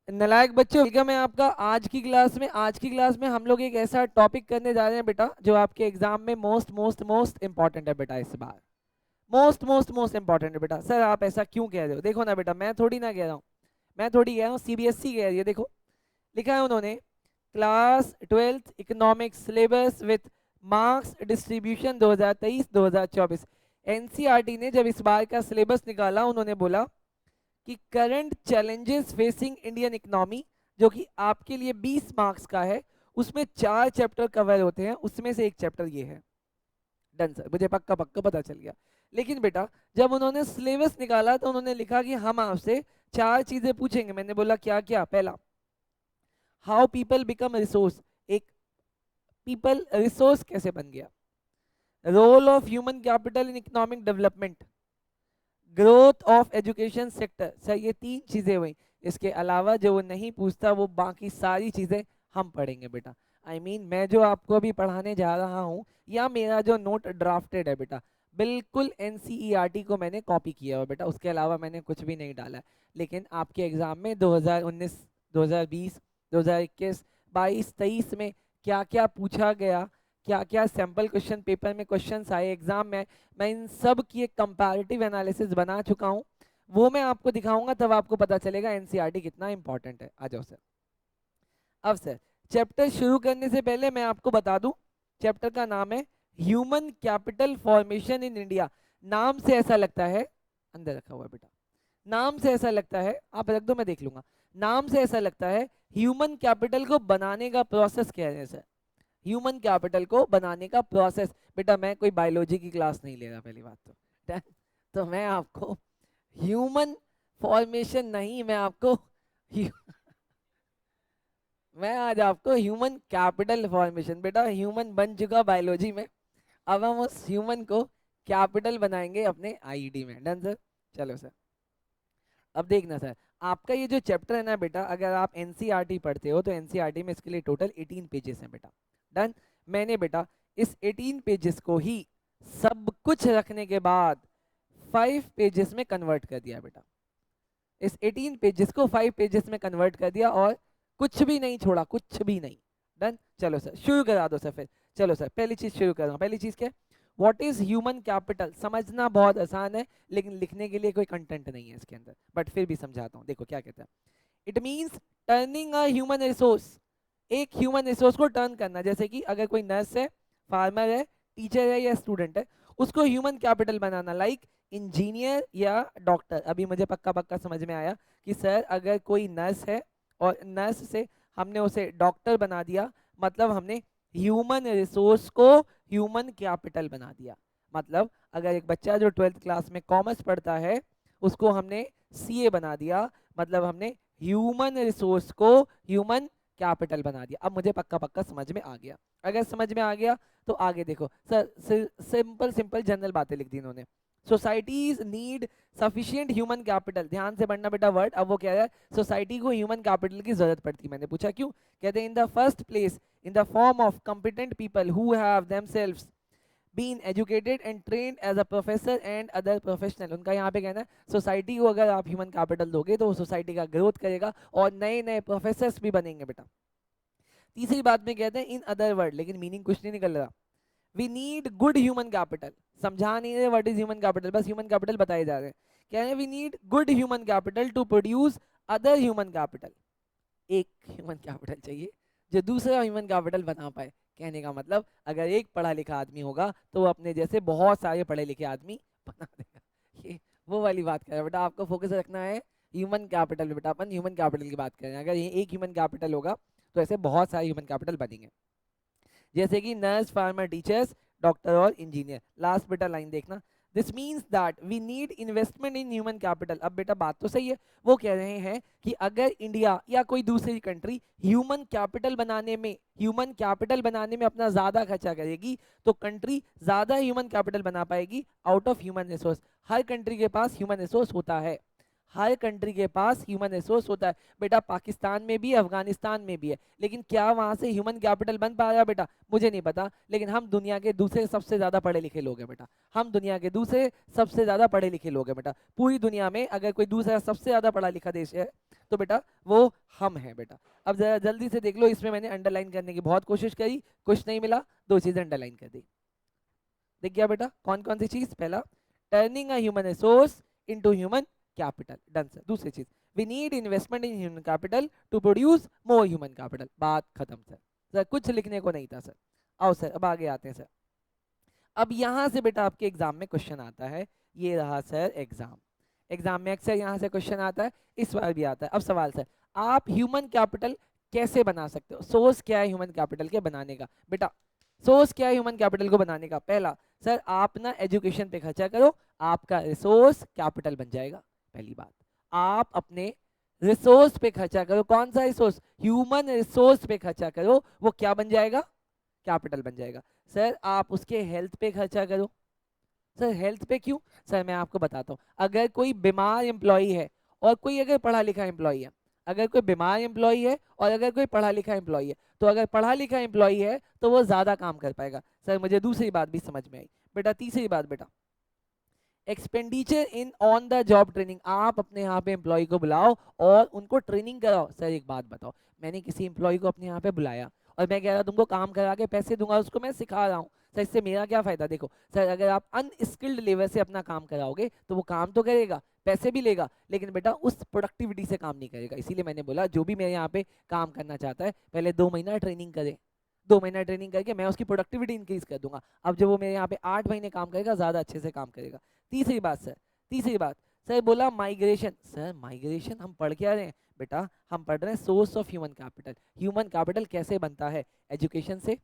नालायक बच्चों, वेलकम है आपका आज की क्लास में। आज की क्लास में हम लोग एक ऐसा टॉपिक करने जा रहे हैं बेटा जो आपके एग्जाम में मोस्ट मोस्ट मोस्ट इंपॉर्टेंट है बेटा। इस बार मोस्ट मोस्ट मोस्ट इंपॉर्टेंट है बेटा। सर आप ऐसा क्यों कह रहे हो? देखो ना बेटा, मैं थोड़ी ना कह रहा हूँ, मैं थोड़ी कह रहा हूँ, सीबीएसई कह रही है। देखो लिखा है उन्होंने, class 12th economics syllabus with marks distribution 2023-2024। NCERT ने जब इस बार का सिलेबस निकाला, उन्होंने बोला कि current challenges facing Indian economy, जो कि आपके लिए 20 मार्क्स का है, उसमें 4 चैप्टर कवर होते हैं, उसमें से एक चैप्टर ये है। डन सर, मुझे पक्का पक्का पता चल गया। लेकिन बेटा जब उन्होंने सिलेबस निकाला तो उन्होंने लिखा कि हम आपसे 4 चीजें पूछेंगे। मैंने बोला क्या क्या? पहला, हाउ पीपल बिकम रिसोर्स, एक पीपल रिसोर्स कैसे बन गया। Role of human capital in economic development, growth of education sector. Sir ये 3 चीजें हुई, इसके अलावा जो वो नहीं पूछता वो बाकी सारी चीजें हम पढ़ेंगे बेटा। मैं जो आपको अभी पढ़ाने जा रहा हूँ या मेरा जो नोट ड्राफ्टेड है बेटा, बिल्कुल एनसीईआरटी को मैंने कॉपी किया हुआ बेटा, उसके अलावा मैंने कुछ भी नहीं डाला है। लेकिन आपके एग्जाम में 2019, 2020, 2021, 22, 23 में क्या क्या पूछा गया, क्या क्या सैंपल क्वेश्चन पेपर में क्वेश्चंस आए एग्जाम में, मैं इन सब की एक कंपैरेटिव एनालिसिस बना चुका हूँ। वो मैं आपको दिखाऊंगा, तब आपको पता चलेगा एनसीईआरटी कितना इंपॉर्टेंट है। आ जाओ सर। अब सर, चैप्टर शुरू करने से पहले मैं आपको बता दूं, चैप्टर का नाम है human capital formation in India. नाम से ऐसा लगता है, अंदर रखा हुआ है बेटा, नाम से ऐसा लगता है, आप रख दो मैं देख लूंगा। नाम से ऐसा लगता है ह्यूमन कैपिटल को बनाने का प्रोसेस कह रहे हैं सर। ह्यूमन कैपिटल को बनाने का प्रोसेस। बेटा मैं कोई बायोलॉजी की क्लास नहीं ले रहा, पहली बात तो तो मैं आपको ह्यूमन फॉर्मेशन नहीं, मैं आपको मैं आज आपको ह्यूमन कैपिटल फॉर्मेशन, बेटा ह्यूमन बन चुका बायोलॉजी में, अब हम उस ह्यूमन को कैपिटल बनाएंगे अपने आईडी में। Done sir? चलो सर, अब देखना सर, आपका ये जो चैप्टर है ना बेटा, अगर आप एनसीईआरटी पढ़ते हो तो एनसीईआरटी में इसके लिए टोटल 18 पेजेस हैं बेटा। डन? मैंने बेटा इस 18 पेजेस को ही सब कुछ रखने के बाद 5 पेजेस में कन्वर्ट कर दिया बेटा। इस 18 पेजेस को 5 पेजेस में कन्वर्ट कर दिया और कुछ भी नहीं छोड़ा, कुछ भी नहीं। डन? चलो सर शुरू करा दो सर फिर। चलो सर, पहली चीज शुरू कर रहा हूं। पहली चीज क्या? What is human capital? समझना बहुत आसान है, लेकिन लिखने के लिए कोई कंटेंट नहीं है इसके अंदर, बट फिर भी समझाता हूँ। देखो क्या कहता है, it means turning a human resource, एक ह्यूमन रिसोर्स को टर्न करना। जैसे कि अगर कोई नर्स है, फार्मर है, टीचर है या स्टूडेंट है, उसको ह्यूमन कैपिटल बनाना। लाइक इंजीनियर या डॉक्टर। अभी मुझे पक्का पक्का समझ में आया कि सर अगर कोई नर्स है और नर्स से हमने उसे डॉक्टर बना दिया, मतलब हमने ह्यूमन रिसोर्स को ह्यूमन कैपिटल बना दिया। मतलब अगर एक बच्चा जो 12th क्लास में कॉमर्स पढ़ता है, उसको हमने सीए बना दिया, मतलब हमने ह्यूमन रिसोर्स को ह्यूमन कैपिटल बना दिया। अब मुझे पक्का पक्का समझ में आ गया। अगर समझ में आ गया तो आगे देखो सर, सिंपल सिंपल जनरल बातें लिख दी इन्होंने। Societies need sufficient human capital. ध्यान से पढ़ना बेटा वर्ड। अब वो कह रहा है सोसाइटी को ह्यूमन कैपिटल की जरूरत पड़ती। मैंने पूछा क्यों? कहते हैं in the first place in the form of competent people who have themselves been educated and trained as a professor and other professional. उनका यहाँ पे कहना है सोसाइटी को अगर आप ह्यूमन कैपिटल दोगे तो वो सोसाइटी का ग्रोथ करेगा और नए नए प्रोफेसर्स भी बनेंगे बेटा। तीसरी बात में कहते हैं इन अदर वर्ड, लेकिन मीनिंग कुछ नहीं निकल रहा। We need good human capital. समझा नहीं रहे व्हाट इज ह्यूमन कैपिटल, बस ह्यूमन कैपिटल बताए जा रहे हैं। कह रहे हैं we need good human capital to produce other human capital. एक ह्यूमन कैपिटल चाहिए जो दूसरा ह्यूमन कैपिटल बना पाए। कहने का मतलब अगर एक पढ़ा लिखा आदमी होगा तो वो अपने जैसे बहुत सारे पढ़े लिखे आदमी बना देगा। ये वो वाली बात कर रहा है बेटा, आपको फोकस रखना है ह्यूमन कैपिटल। बेटा अपन ह्यूमन कैपिटल की बात कर रहे हैं, अगर ये एक ह्यूमन कैपिटल होगा तो ऐसे बहुत सारे ह्यूमन कैपिटल बनेंगे, जैसे कि नर्स, फार्मर, टीचर्स, डॉक्टर और इंजीनियर। लास्ट बेटा लाइन देखना, this means that we need investment in human capital. अब बेटा बात तो सही है, वो कह रहे हैं कि अगर इंडिया या कोई दूसरी कंट्री ह्यूमन कैपिटल बनाने में अपना ज्यादा खर्चा करेगी तो कंट्री ज्यादा ह्यूमन कैपिटल बना पाएगी out of human resource. Her country के पास ह्यूमन रिसोर्स होता है, हर कंट्री के पास ह्यूमन रिसोर्स होता है बेटा, पाकिस्तान में भी, अफगानिस्तान में भी है, लेकिन क्या वहां से ह्यूमन कैपिटल बन पा रहा है बेटा, मुझे नहीं पता, लेकिन हम दुनिया के दूसरे सबसे ज्यादा पढ़े लिखे लोग हैं बेटा, हम दुनिया के दूसरे सबसे ज्यादा पढ़े लिखे लोग हैं बेटा, पूरी दुनिया में अगर कोई दूसरा सबसे ज्यादा पढ़ा लिखा देश है तो बेटा वो हम हैं बेटा। अब जरा जल्दी से देख लो, इसमें मैंने अंडरलाइन करने की बहुत कोशिश करी, कुछ नहीं मिला, दो चीजें अंडरलाइन कर दी। दिख गया बेटा कौन कौन सी चीज? पहला, turning a human resource into human capital, done sir. दूसरी चीज, we need investment in human capital to produce more human capital, बात खत्म सर। सर कुछ लिखने को नहीं था सर। आओ सर अब आगे आते हैं सर। अब यहां से बेटा आपके एग्जाम में क्वेश्चन आता है, ये रहा सर एग्जाम, एग्जाम में अक्सर यहाँ से क्वेश्चन आता है, इस बार भी आता है। अब सवाल सर, आप ह्यूमन कैपिटल कैसे बना सकते हो? सोर्स क्या है ह्यूमन कैपिटल के बनाने का बेटा? सोर्स क्या है ह्यूमन कैपिटल को बनाने का? पहला सर, आप ना एजुकेशन पे खर्चा करो, आपका रिसोर्स कैपिटल बन जाएगा। पहली बात, आप अपने रिसोर्स पे खर्चा करो। कौन सा रिसोर्स? ह्यूमन रिसोर्स पे खर्चा करो, वो क्या बन जाएगा? कैपिटल बन जाएगा। सर आप उसके हेल्थ पे खर्चा करो। सर हेल्थ पे क्यों? सर मैं आपको बताता हूँ, अगर कोई बीमार एम्प्लॉई है और कोई अगर पढ़ा लिखा एम्प्लॉई है, अगर कोई बीमार एम्प्लॉई है और अगर कोई पढ़ा लिखा एम्प्लॉई है, तो अगर पढ़ा लिखा एम्प्लॉई है तो वो ज्यादा काम कर पाएगा। सर मुझे दूसरी बात भी समझ में आई बेटा। तीसरी बात बेटा, expenditure in on the job training, आप अपने यहाँ पे एम्प्लॉय को बुलाओ और उनको ट्रेनिंग कराओ। सर एक बात बताओ, मैंने किसी एम्प्लॉय को अपने यहाँ पे बुलाया और मैं कह रहा तुमको काम करा के पैसे दूंगा, उसको मैं सिखा रहा हूँ, सर इससे मेरा क्या फायदा? देखो सर, अगर आप अनस्किल्ड लेबर से अपना काम कराओगे तो वो काम तो करेगा, पैसे भी लेगा, लेकिन बेटा उस प्रोडक्टिविटी से काम नहीं करेगा। इसीलिए मैंने बोला जो भी मेरे यहाँ पे काम करना चाहता है पहले 2 महीना ट्रेनिंग करे, 2 महीना ट्रेनिंग करके मैं उसकी प्रोडक्टिविटी इंक्रीज कर दूंगा। अब जब वो मेरे यहाँ पे 8 महीने काम करेगा, ज्यादा अच्छे से काम करेगा। तीसरी बात सर, तीसरी बात सर, बोला माइग्रेशन। सर माइग्रेशन हम पढ़ क्या रहे हैं बेटा? हम पढ़ रहे हैं source of human capital. Human capital कैसे बनता है? एजुकेशन से।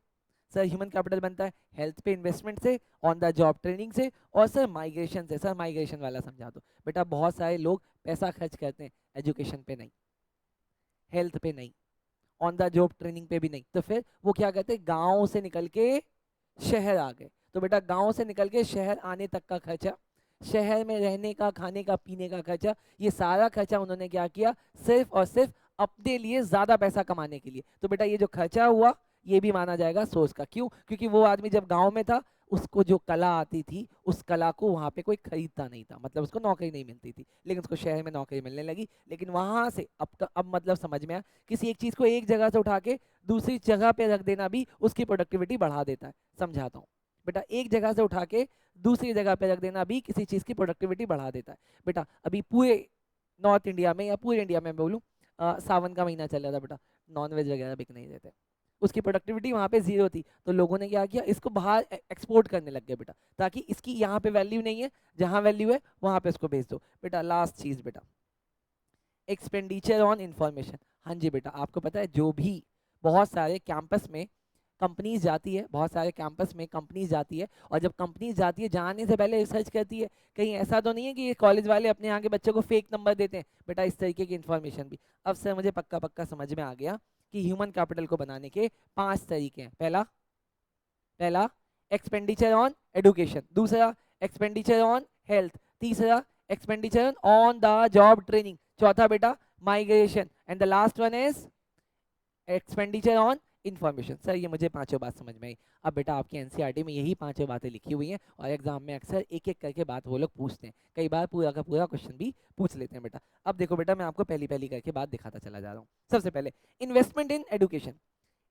सर ह्यूमन कैपिटल बनता है हेल्थ पे इन्वेस्टमेंट से, ऑन द जॉब ट्रेनिंग से, और सर माइग्रेशन से। सर माइग्रेशन वाला समझा दो बेटा। बहुत सारे लोग पैसा खर्च करते हैं एजुकेशन पे नहीं, हेल्थ पे नहीं, ऑन द जॉब ट्रेनिंग पे भी नहीं, तो फिर वो क्या कहते हैं, गांव से निकल के शहर आ गए। तो बेटा गांव से निकल के शहर आने तक का खर्चा, शहर में रहने का, खाने का, पीने का खर्चा, ये सारा खर्चा उन्होंने क्या किया? सिर्फ और सिर्फ अपने लिए ज्यादा पैसा कमाने के लिए। तो बेटा ये जो खर्चा हुआ ये भी माना जाएगा सोर्स का। क्यों? क्योंकि वो आदमी जब गांव में था उसको जो कला आती थी उस कला को वहां पे कोई खरीदता नहीं था, मतलब उसको नौकरी नहीं मिलती थी, लेकिन उसको शहर में नौकरी मिलने लगी। लेकिन वहां से अब मतलब समझ में आया, किसी एक चीज को एक जगह से उठा के दूसरी जगह पे रख देना भी उसकी प्रोडक्टिविटी बढ़ा देता है। समझाता हूँ बेटा, एक जगह से उठा के दूसरी जगह पे रख देना भी किसी चीज की प्रोडक्टिविटी बढ़ा देता है। बेटा अभी पूरे नॉर्थ इंडिया में या पूरे इंडिया में बोलूँ, सावन का महीना चल रहा था बेटा, नॉन वेज वगैरह बिक नहीं देते, उसकी प्रोडक्टिविटी वहां पे जीरो थी, तो लोगों ने क्या किया, इसको बाहर एक्सपोर्ट करने लग गए बेटा, ताकि इसकी यहाँ पे वैल्यू नहीं है, जहां वैल्यू है वहां पे इसको भेज दो। बेटा लास्ट चीज बेटा, एक्सपेंडिचर ऑन इंफॉर्मेशन। हाँ जी बेटा, आपको पता है जो भी बहुत सारे कैंपस में कंपनीज जाती है, बहुत सारे कैंपस में कंपनीज जाती है, और जब कंपनीज जाती है जाने से पहले रिसर्च करती है, कहीं ऐसा तो नहीं है कि ये कॉलेज वाले अपने यहाँ के बच्चों को फेक नंबर देते हैं बेटा, इस तरीके की इन्फॉर्मेशन भी। अब सर मुझे पक्का पक्का समझ में आ गया कि ह्यूमन कैपिटल को बनाने के 5 तरीके हैं। पहला, पहला एक्सपेंडिचर ऑन एडुकेशन, दूसरा एक्सपेंडिचर ऑन हेल्थ, तीसरा expenditure on the job training, चौथा बेटा migration, and the last one is expenditure on information. Sir ये मुझे पांचों बात समझ में आई। अब बेटा आपके एनसीईआरटी में यही पांचों बातें लिखी हुई हैं, और एग्जाम में अक्सर एक एक करके बात वो लोग पूछते हैं, कई बार पूरा का पूरा क्वेश्चन भी पूछ लेते हैं बेटा। अब देखो बेटा, मैं आपको पहली पहली करके बात दिखाता चला जा रहा हूँ। सबसे पहले, investment in education,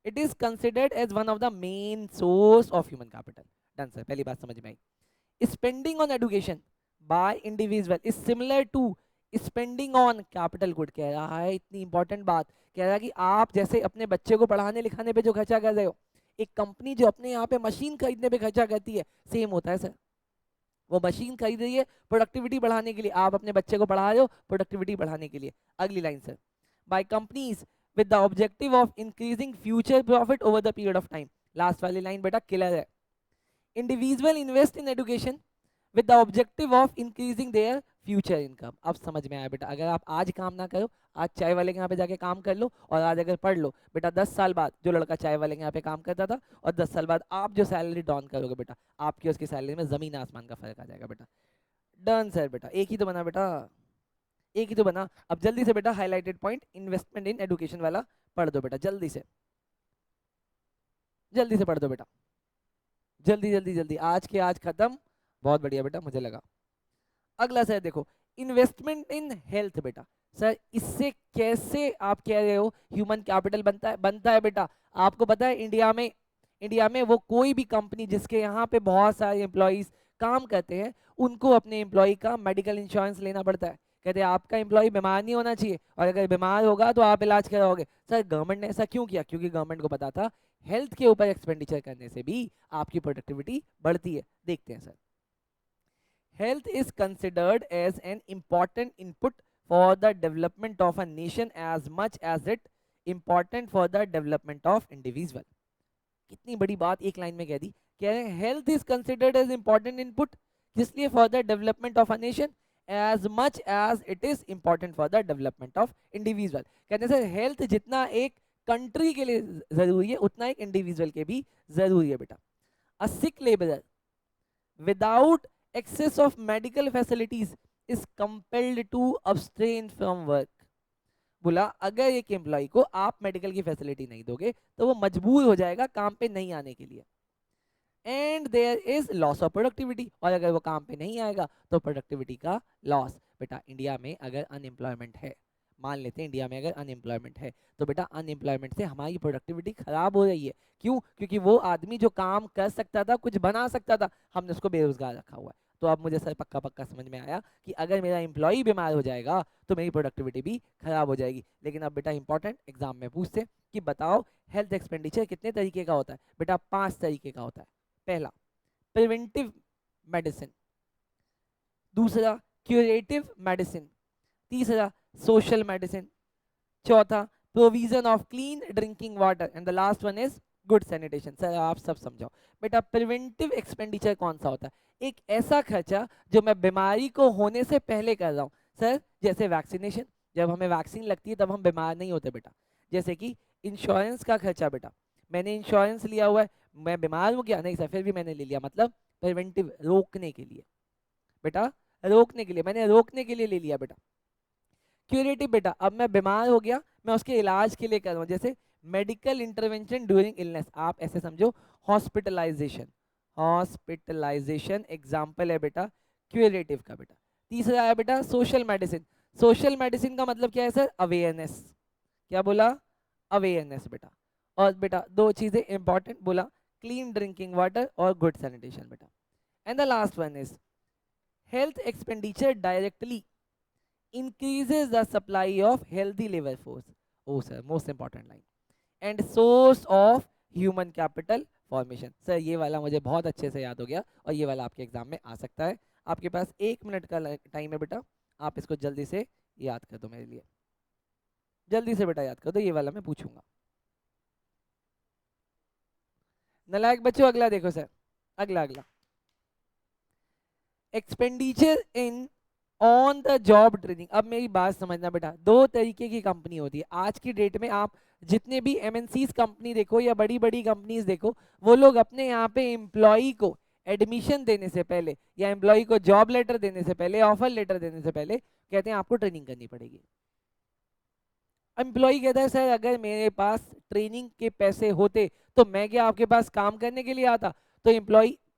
it is considered as one of the main source of human capital. Done sir, पहली बात समझ में आई। Spending on education by individual is similar to spending on capital good. कह रहा है इतनी इंपॉर्टेंट बात, कह रहा है कि आप जैसे अपने बच्चे को पढ़ाने लिखाने पे जो खर्चा कर रहे हो, एक कंपनी जो अपने यहाँ पे मशीन खरीदने पे खर्चा करती है, सेम होता है सर। वो मशीन खरीद रही है प्रोडक्टिविटी बढ़ाने के लिए, आप अपने बच्चे को पढ़ा रहे हो प्रोडक्टिविटी बढ़ाने के लिए। अगली line sir, by companies with the objective of increasing future profit over the period of time। Last वाली लाइन बेटा किलर है। Individual invest in education with the objective of increasing their future income। अब समझ में आया बेटा, अगर आप आज काम ना करो, आज चाय वाले के यहाँ पे जाके काम कर लो, और आज अगर पढ़ लो बेटा, 10 साल बाद जो लड़का चाय वाले के यहाँ पे काम करता था और 10 साल बाद आप जो सैलरी डॉन करोगे बेटा, आपकी उसकी सैलरी में जमीन आसमान का फर्क आ जाएगा बेटा। डन सर बेटा, एक ही तो बना बेटा, एक ही तो बना। अब जल्दी से बेटा highlighted point investment in education वाला पढ़ दो बेटा, जल्दी से, जल्दी से पढ़ दो बेटा, जल्दी जल्दी जल्दी, आज के आज खत्म। बहुत बढ़िया बेटा, मुझे लगा। अगला सर देखो, इन्वेस्टमेंट इन हेल्थ बेटा। सर इससे कैसे आप कह रहे हो ह्यूमन कैपिटल बनता है? बनता है बेटा, आपको पता है इंडिया में वो कोई भी कंपनी जिसके यहाँ पे बहुत सारे एम्प्लॉयज काम करते हैं, उनको अपने एम्प्लॉय का मेडिकल इंश्योरेंस लेना पड़ता है। कहते हैं आपका एम्प्लॉय बीमार नहीं होना चाहिए, और अगर बीमार होगा तो आप इलाज कराओगे। सर गवर्नमेंट ने ऐसा क्यों किया? क्योंकि गवर्नमेंट को पता था हेल्थ के ऊपर एक्सपेंडिचर करने से भी आपकी प्रोडक्टिविटी बढ़ती है। देखते हैं sir, health is considered as an important input for the development of a nation as much as it important for the development of individual। कितनी बड़ी बात एक लाइन में कह दी। कह रहे हैं health is considered as important input, किस लिए? For the development of a nation as much as it is important for the development of individual. कहते हैं सर हेल्थ जितना एक कंट्री के लिए जरूरी है, उतना एक इंडिविजुअल के भी जरूरी है बेटा। अ सिक labourer without access of medical facilities is compelled to abstain from work। बोला अगर एक एम्प्लॉय को आप मेडिकल की फैसिलिटी नहीं दोगे तो वो मजबूर हो जाएगा काम पे नहीं आने के लिए। And there is loss of productivity, और अगर वो काम पे नहीं आएगा तो प्रोडक्टिविटी का लॉस। बेटा इंडिया में अगर अनएम्प्लॉयमेंट है, मान लेते हैं इंडिया में अगर अनएम्प्लॉयमेंट है, तो बेटा अनएम्प्लॉयमेंट से हमारी प्रोडक्टिविटी खराब हो रही है। क्यों? क्योंकि वो आदमी जो काम कर सकता था, कुछ बना सकता था, हमने उसको बेरोजगार रखा हुआ है। तो अब मुझे सर पक्का पक्का समझ में आया कि अगर मेरा एम्प्लॉय बीमार हो जाएगा तो मेरी प्रोडक्टिविटी भी खराब हो जाएगी। लेकिन अब बेटा इंपॉर्टेंट एग्जाम में पूछते कि बताओ हेल्थ एक्सपेंडिचर कितने तरीके का होता है? बेटा 5 तरीके का होता है। पहला प्रिवेंटिव मेडिसिन, दूसरा क्यूरेटिव मेडिसिन, तीसरा सोशल मेडिसिन, चौथा provision of clean drinking water, and the last one is good sanitation. Sir आप सब समझाओ बेटा, प्रिवेंटिव एक्सपेंडिचर कौन सा होता है? एक ऐसा खर्चा जो मैं बीमारी को होने से पहले कर रहा हूँ। सर जैसे वैक्सीनेशन, जब हमें वैक्सीन लगती है तब हम बीमार नहीं होते बेटा। जैसे कि इंश्योरेंस का खर्चा बेटा, मैंने इंश्योरेंस लिया हुआ है, मैं बीमार हूँ क्या? नहीं सर, फिर भी मैंने ले लिया, मतलब प्रिवेंटिव, रोकने के लिए बेटा, रोकने के लिए, मैंने रोकने के लिए ले लिया बेटा। क्यूरेटिव बेटा, अब मैं बीमार हो गया, मैं उसके इलाज के लिए कर रहा हूँ, जैसे मेडिकल इंटरवेंशन ड्यूरिंग इलनेस, आप ऐसे समझो हॉस्पिटलाइजेशन, हॉस्पिटलाइजेशन एग्जाम्पल है बेटा क्यूरेटिव का बेटा। तीसरा है बेटा सोशल मेडिसिन, सोशल मेडिसिन का मतलब क्या है सर? अवेयरनेस। क्या बोला? अवेयरनेस बेटा। और बेटा दो चीजें इंपॉर्टेंट बोला, क्लीन ड्रिंकिंग वाटर और गुड सैनिटेशन बेटा। And the last one is health expenditure directly increases the supply of healthy labor force। oh sir, most important line, and source of human capital formation। Sir ये वाला मुझे बहुत अच्छे से याद हो गया, और ये वाला आपके एग्जाम में आ सकता है। आपके पास 1 मिनट का टाइम है बेटा, आप इसको जल्दी से याद कर दो मेरे लिए, जल्दी से बेटा याद कर दो, ये वाला मैं पूछूंगा। नालायक बच्चों अगला देखो सर, अगला अगला expenditure in on the job training. अब मेरी बात समझना बेटा, दो तरीके की कंपनी होती है आज की डेट में। आप जितने भी एमएनसीज कंपनी देखो या बड़ी बड़ी कंपनीज देखो, वो लोग अपने यहाँ पे एम्प्लॉय को एडमिशन देने से पहले या एम्प्लॉय को जॉब लेटर देने से पहले, ऑफर लेटर देने से पहले कहते हैं आपको ट्रेनिंग करनी पड़ेगी। एम्प्लॉय कहता है सर अगर मेरे पास ट्रेनिंग के पैसे होते तो मैं क्या आपके पास काम करने के लिए आता? तो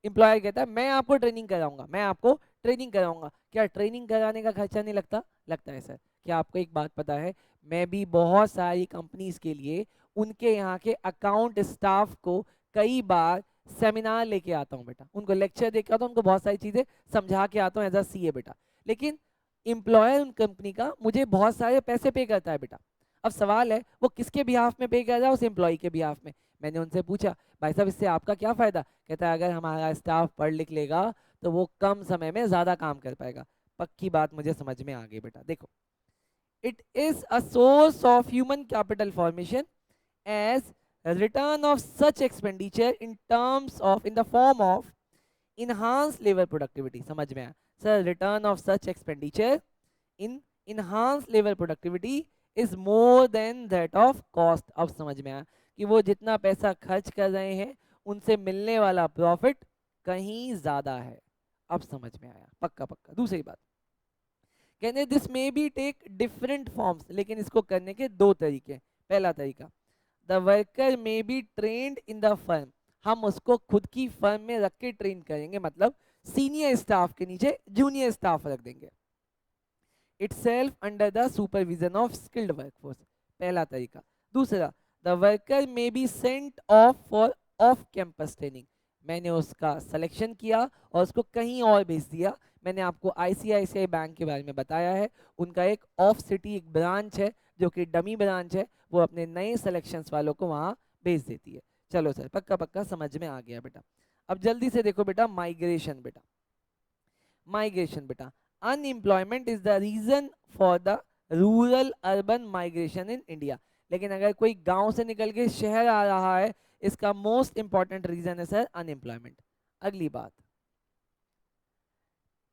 एम्प्लॉयर कहता है मैं आपको ट्रेनिंग कराऊंगा, मैं आपको ट्रेनिंग कराऊंगा। क्या ट्रेनिंग कराने का खर्चा नहीं लगता? लगता है सर। क्या आपको एक बात पता है, मैं भी बहुत सारी कंपनीज के लिए उनके यहाँ के अकाउंट स्टाफ को कई बार सेमिनार लेके आता हूँ बेटा, उनको लेक्चर देके आता हूँ, उनको बहुत सारी चीजें समझा के आता हूँ एज अ सीए बेटा। लेकिन एम्प्लॉयर उन कंपनी का मुझे बहुत सारे पैसे पे करता है बेटा। अब सवाल है वो किसके बिहाफ में पे कर रहा है? उस एम्प्लॉय के बिहाफ में। मैंने उनसे पूछा भाई साहब इससे आपका क्या फायदा? कहता है अगर हमारा स्टाफ पढ़ लिख लेगा तो वो कम समय में ज्यादा काम कर पाएगा। पक्की बात मुझे समझ में आ गई बेटा। देखो it is a source of human capital formation as return of such expenditure in terms of in the form of enhance labor productivity। समझ में आया sir? Return of such expenditure in enhance labor productivity is more than that of cost। अब समझ में आया कि वो जितना पैसा खर्च कर रहे हैं उनसे मिलने वाला प्रॉफिट कहीं ज्यादा है। अब समझ में आया, पक्का पक्का। दूसरी बात कहते this may be take different forms, लेकिन इसको करने के दो तरीके। पहला तरीका, the worker may be trained in the firm, हम उसको खुद की फर्म में रख के ट्रेन करेंगे, मतलब सीनियर स्टाफ के नीचे जूनियर स्टाफ रख देंगे, itself under the supervision of skilled workforce, पहला तरीका। दूसरा, the worker may be sent off for off campus training, मैंने उसका सिलेक्शन किया और उसको कहीं और भेज दिया। मैंने आपको आईसीआईसीआई बैंक के बारे में बताया है, उनका एक ऑफ सिटी एक ब्रांच है जो कि डमी ब्रांच है, वो अपने नए सिलेक्शंस वालों को वहाँ भेज देती है। चलो सर, पक्का पक्का समझ में आ गया बेटा। अब जल्दी से देखो बेटा, माइग्रेशन बेटा, माइग्रेशन बेटा, unemployment is the reason for the rural urban migration in India, लेकिन अगर कोई गांव से निकल के शहर आ रहा है, इसका मोस्ट इंपॉर्टेंट रीजन है सर अनएम्प्लॉयमेंट। अगली बात,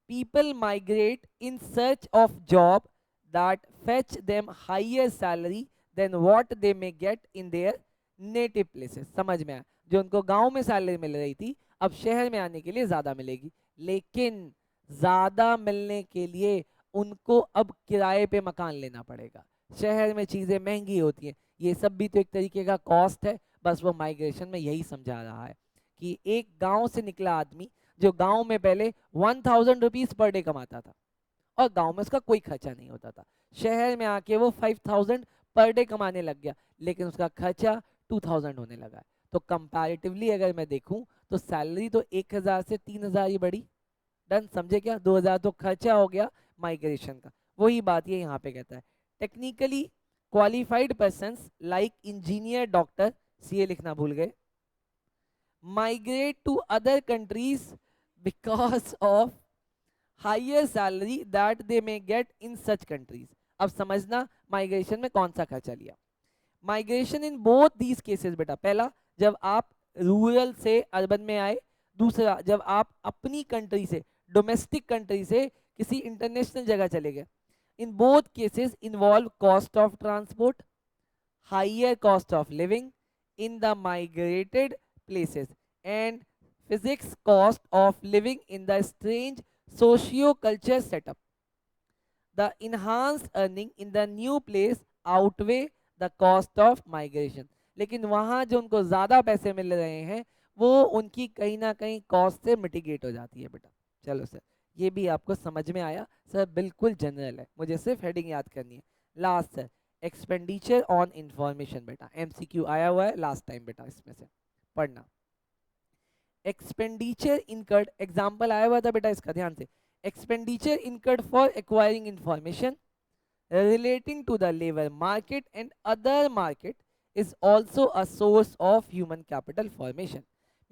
people migrate in search of job that fetch them higher salary than what they may get in their native places, समझ में आया? जो उनको गांव में सैलरी मिल रही थी, अब शहर में आने के लिए ज्यादा मिलेगी, लेकिन ज्यादा मिलने के लिए उनको अब किराए पे मकान लेना पड़ेगा। शहर में चीजें महंगी होती हैं, ये सब भी तो एक तरीके का कॉस्ट है। बस वो माइग्रेशन में यही समझा रहा है कि एक गांव से निकला आदमी जो गांव में पहले 1000 रुपीज पर डे कमाता था और गांव में उसका कोई खर्चा नहीं होता था, शहर में आके वो 5000 पर डे कमाने लग गया, लेकिन उसका खर्चा 2000 होने लगा है। तो कंपैरेटिवली अगर मैं देखूं तो सैलरी तो 1000 से 3000 ही बढ़ी। डन, समझे क्या? 2000 तो खर्चा हो गया माइग्रेशन का। वही बात ये यहाँ पे कहता है, technically qualified persons like engineer, doctor, CA लिखना भूल गए, migrate to other countries because of higher salary that they may get in such countries. अब समझना माइग्रेशन में कौन सा खर्चा लिया। Migration in both these cases बेटा, पहला जब आप रूरल से अर्बन में आए, दूसरा जब आप अपनी कंट्री से, डोमेस्टिक कंट्री से किसी इंटरनेशनल जगह चले गए। In both cases involve cost of transport, higher cost of living in the migrated places and physics cost of living in the strange socio-culture setup. The enhanced earning in the new place outweigh the cost of migration. लेकिन वहाँ जो उनको ज़्यादा पैसे मिल रहे हैं वो उनकी कहीं ना कहीं कॉस्ट से मिटिगेट हो जाती है बेटा। चलो सर, ये भी आपको समझ में आया सर, बिल्कुल जनरल है, मुझे सिर्फ हेडिंग याद करनी है। Last sir, expenditure on information बेटा, एमसीक्यू आया हुआ है लास्ट टाइम बेटा, इसमें से पढ़ना। एक्सपेंडिचर इनकर्ड, एग्जाम्पल आया हुआ था बेटा इसका, ध्यान से, expenditure incurred for acquiring information relating to the labor market and other market is also a source of human capital formation.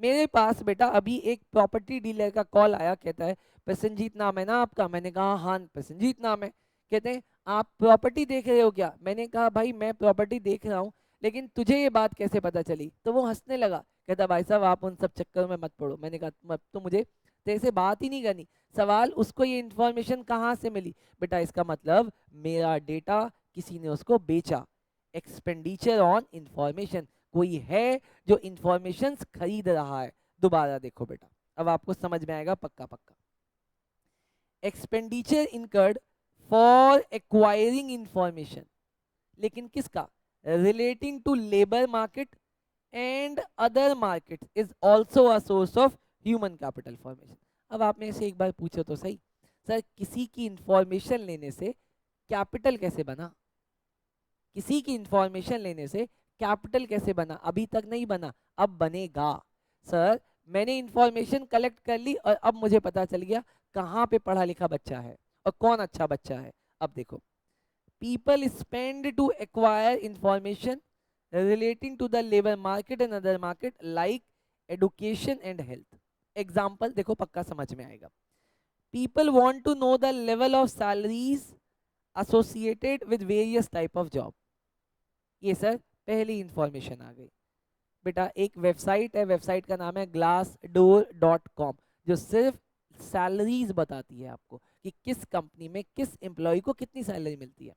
मेरे पास बेटा अभी एक प्रॉपर्टी डीलर का कॉल आया, कहता है प्रसन्नजीत नाम है ना आपका? मैंने कहा हाँ प्रसन्नजीत नाम है। कहते हैं आप प्रॉपर्टी देख रहे हो क्या? मैंने कहा भाई मैं प्रॉपर्टी देख रहा हूँ, लेकिन तुझे ये बात कैसे पता चली? तो वो हंसने लगा, कहता भाई साहब आप उन सब चक्करों में मत पड़ो। मैंने कहा तो मुझे तेरे से बात ही नहीं करनी, सवाल उसको ये इन्फॉर्मेशन कहाँ से मिली? बेटा इसका मतलब मेरा डेटा किसी ने उसको बेचा। एक्सपेंडिचर ऑन इंफॉर्मेशन, कोई है जो इंफॉर्मेशन खरीद रहा है। दोबारा देखो बेटा, अब आपको समझ में आएगा पक्का पक्का। Expenditure incurred for acquiring information, लेकिन किसका? Relating to labour market and other market is also a source of human capital formation. अब आप मेरे से एक बार पूछो तो सही, सर किसी की इंफॉर्मेशन लेने से कैपिटल कैसे बना? किसी की इंफॉर्मेशन लेने से कैपिटल कैसे बना? अभी तक नहीं बना, अब बनेगा। सर मैंने इंफॉर्मेशन कलेक्ट कर ली और अब मुझे पता चल गया कहाँ पे पढ़ा लिखा बच्चा है और कौन अच्छा बच्चा है। अब देखो, people spend to acquire information relating to the labor market and other market like education and health. Example देखो पक्का समझ में आएगा। People want to know the level of salaries associated with various type of job. ये sir पहली information आ गई बेटा। एक वेबसाइट है, वेबसाइट का नाम है glassdoor.com, जो सिर्फ सैलरीज बताती है आपको कि किस कंपनी में किस एम्प्लॉय को कितनी सैलरी मिलती है।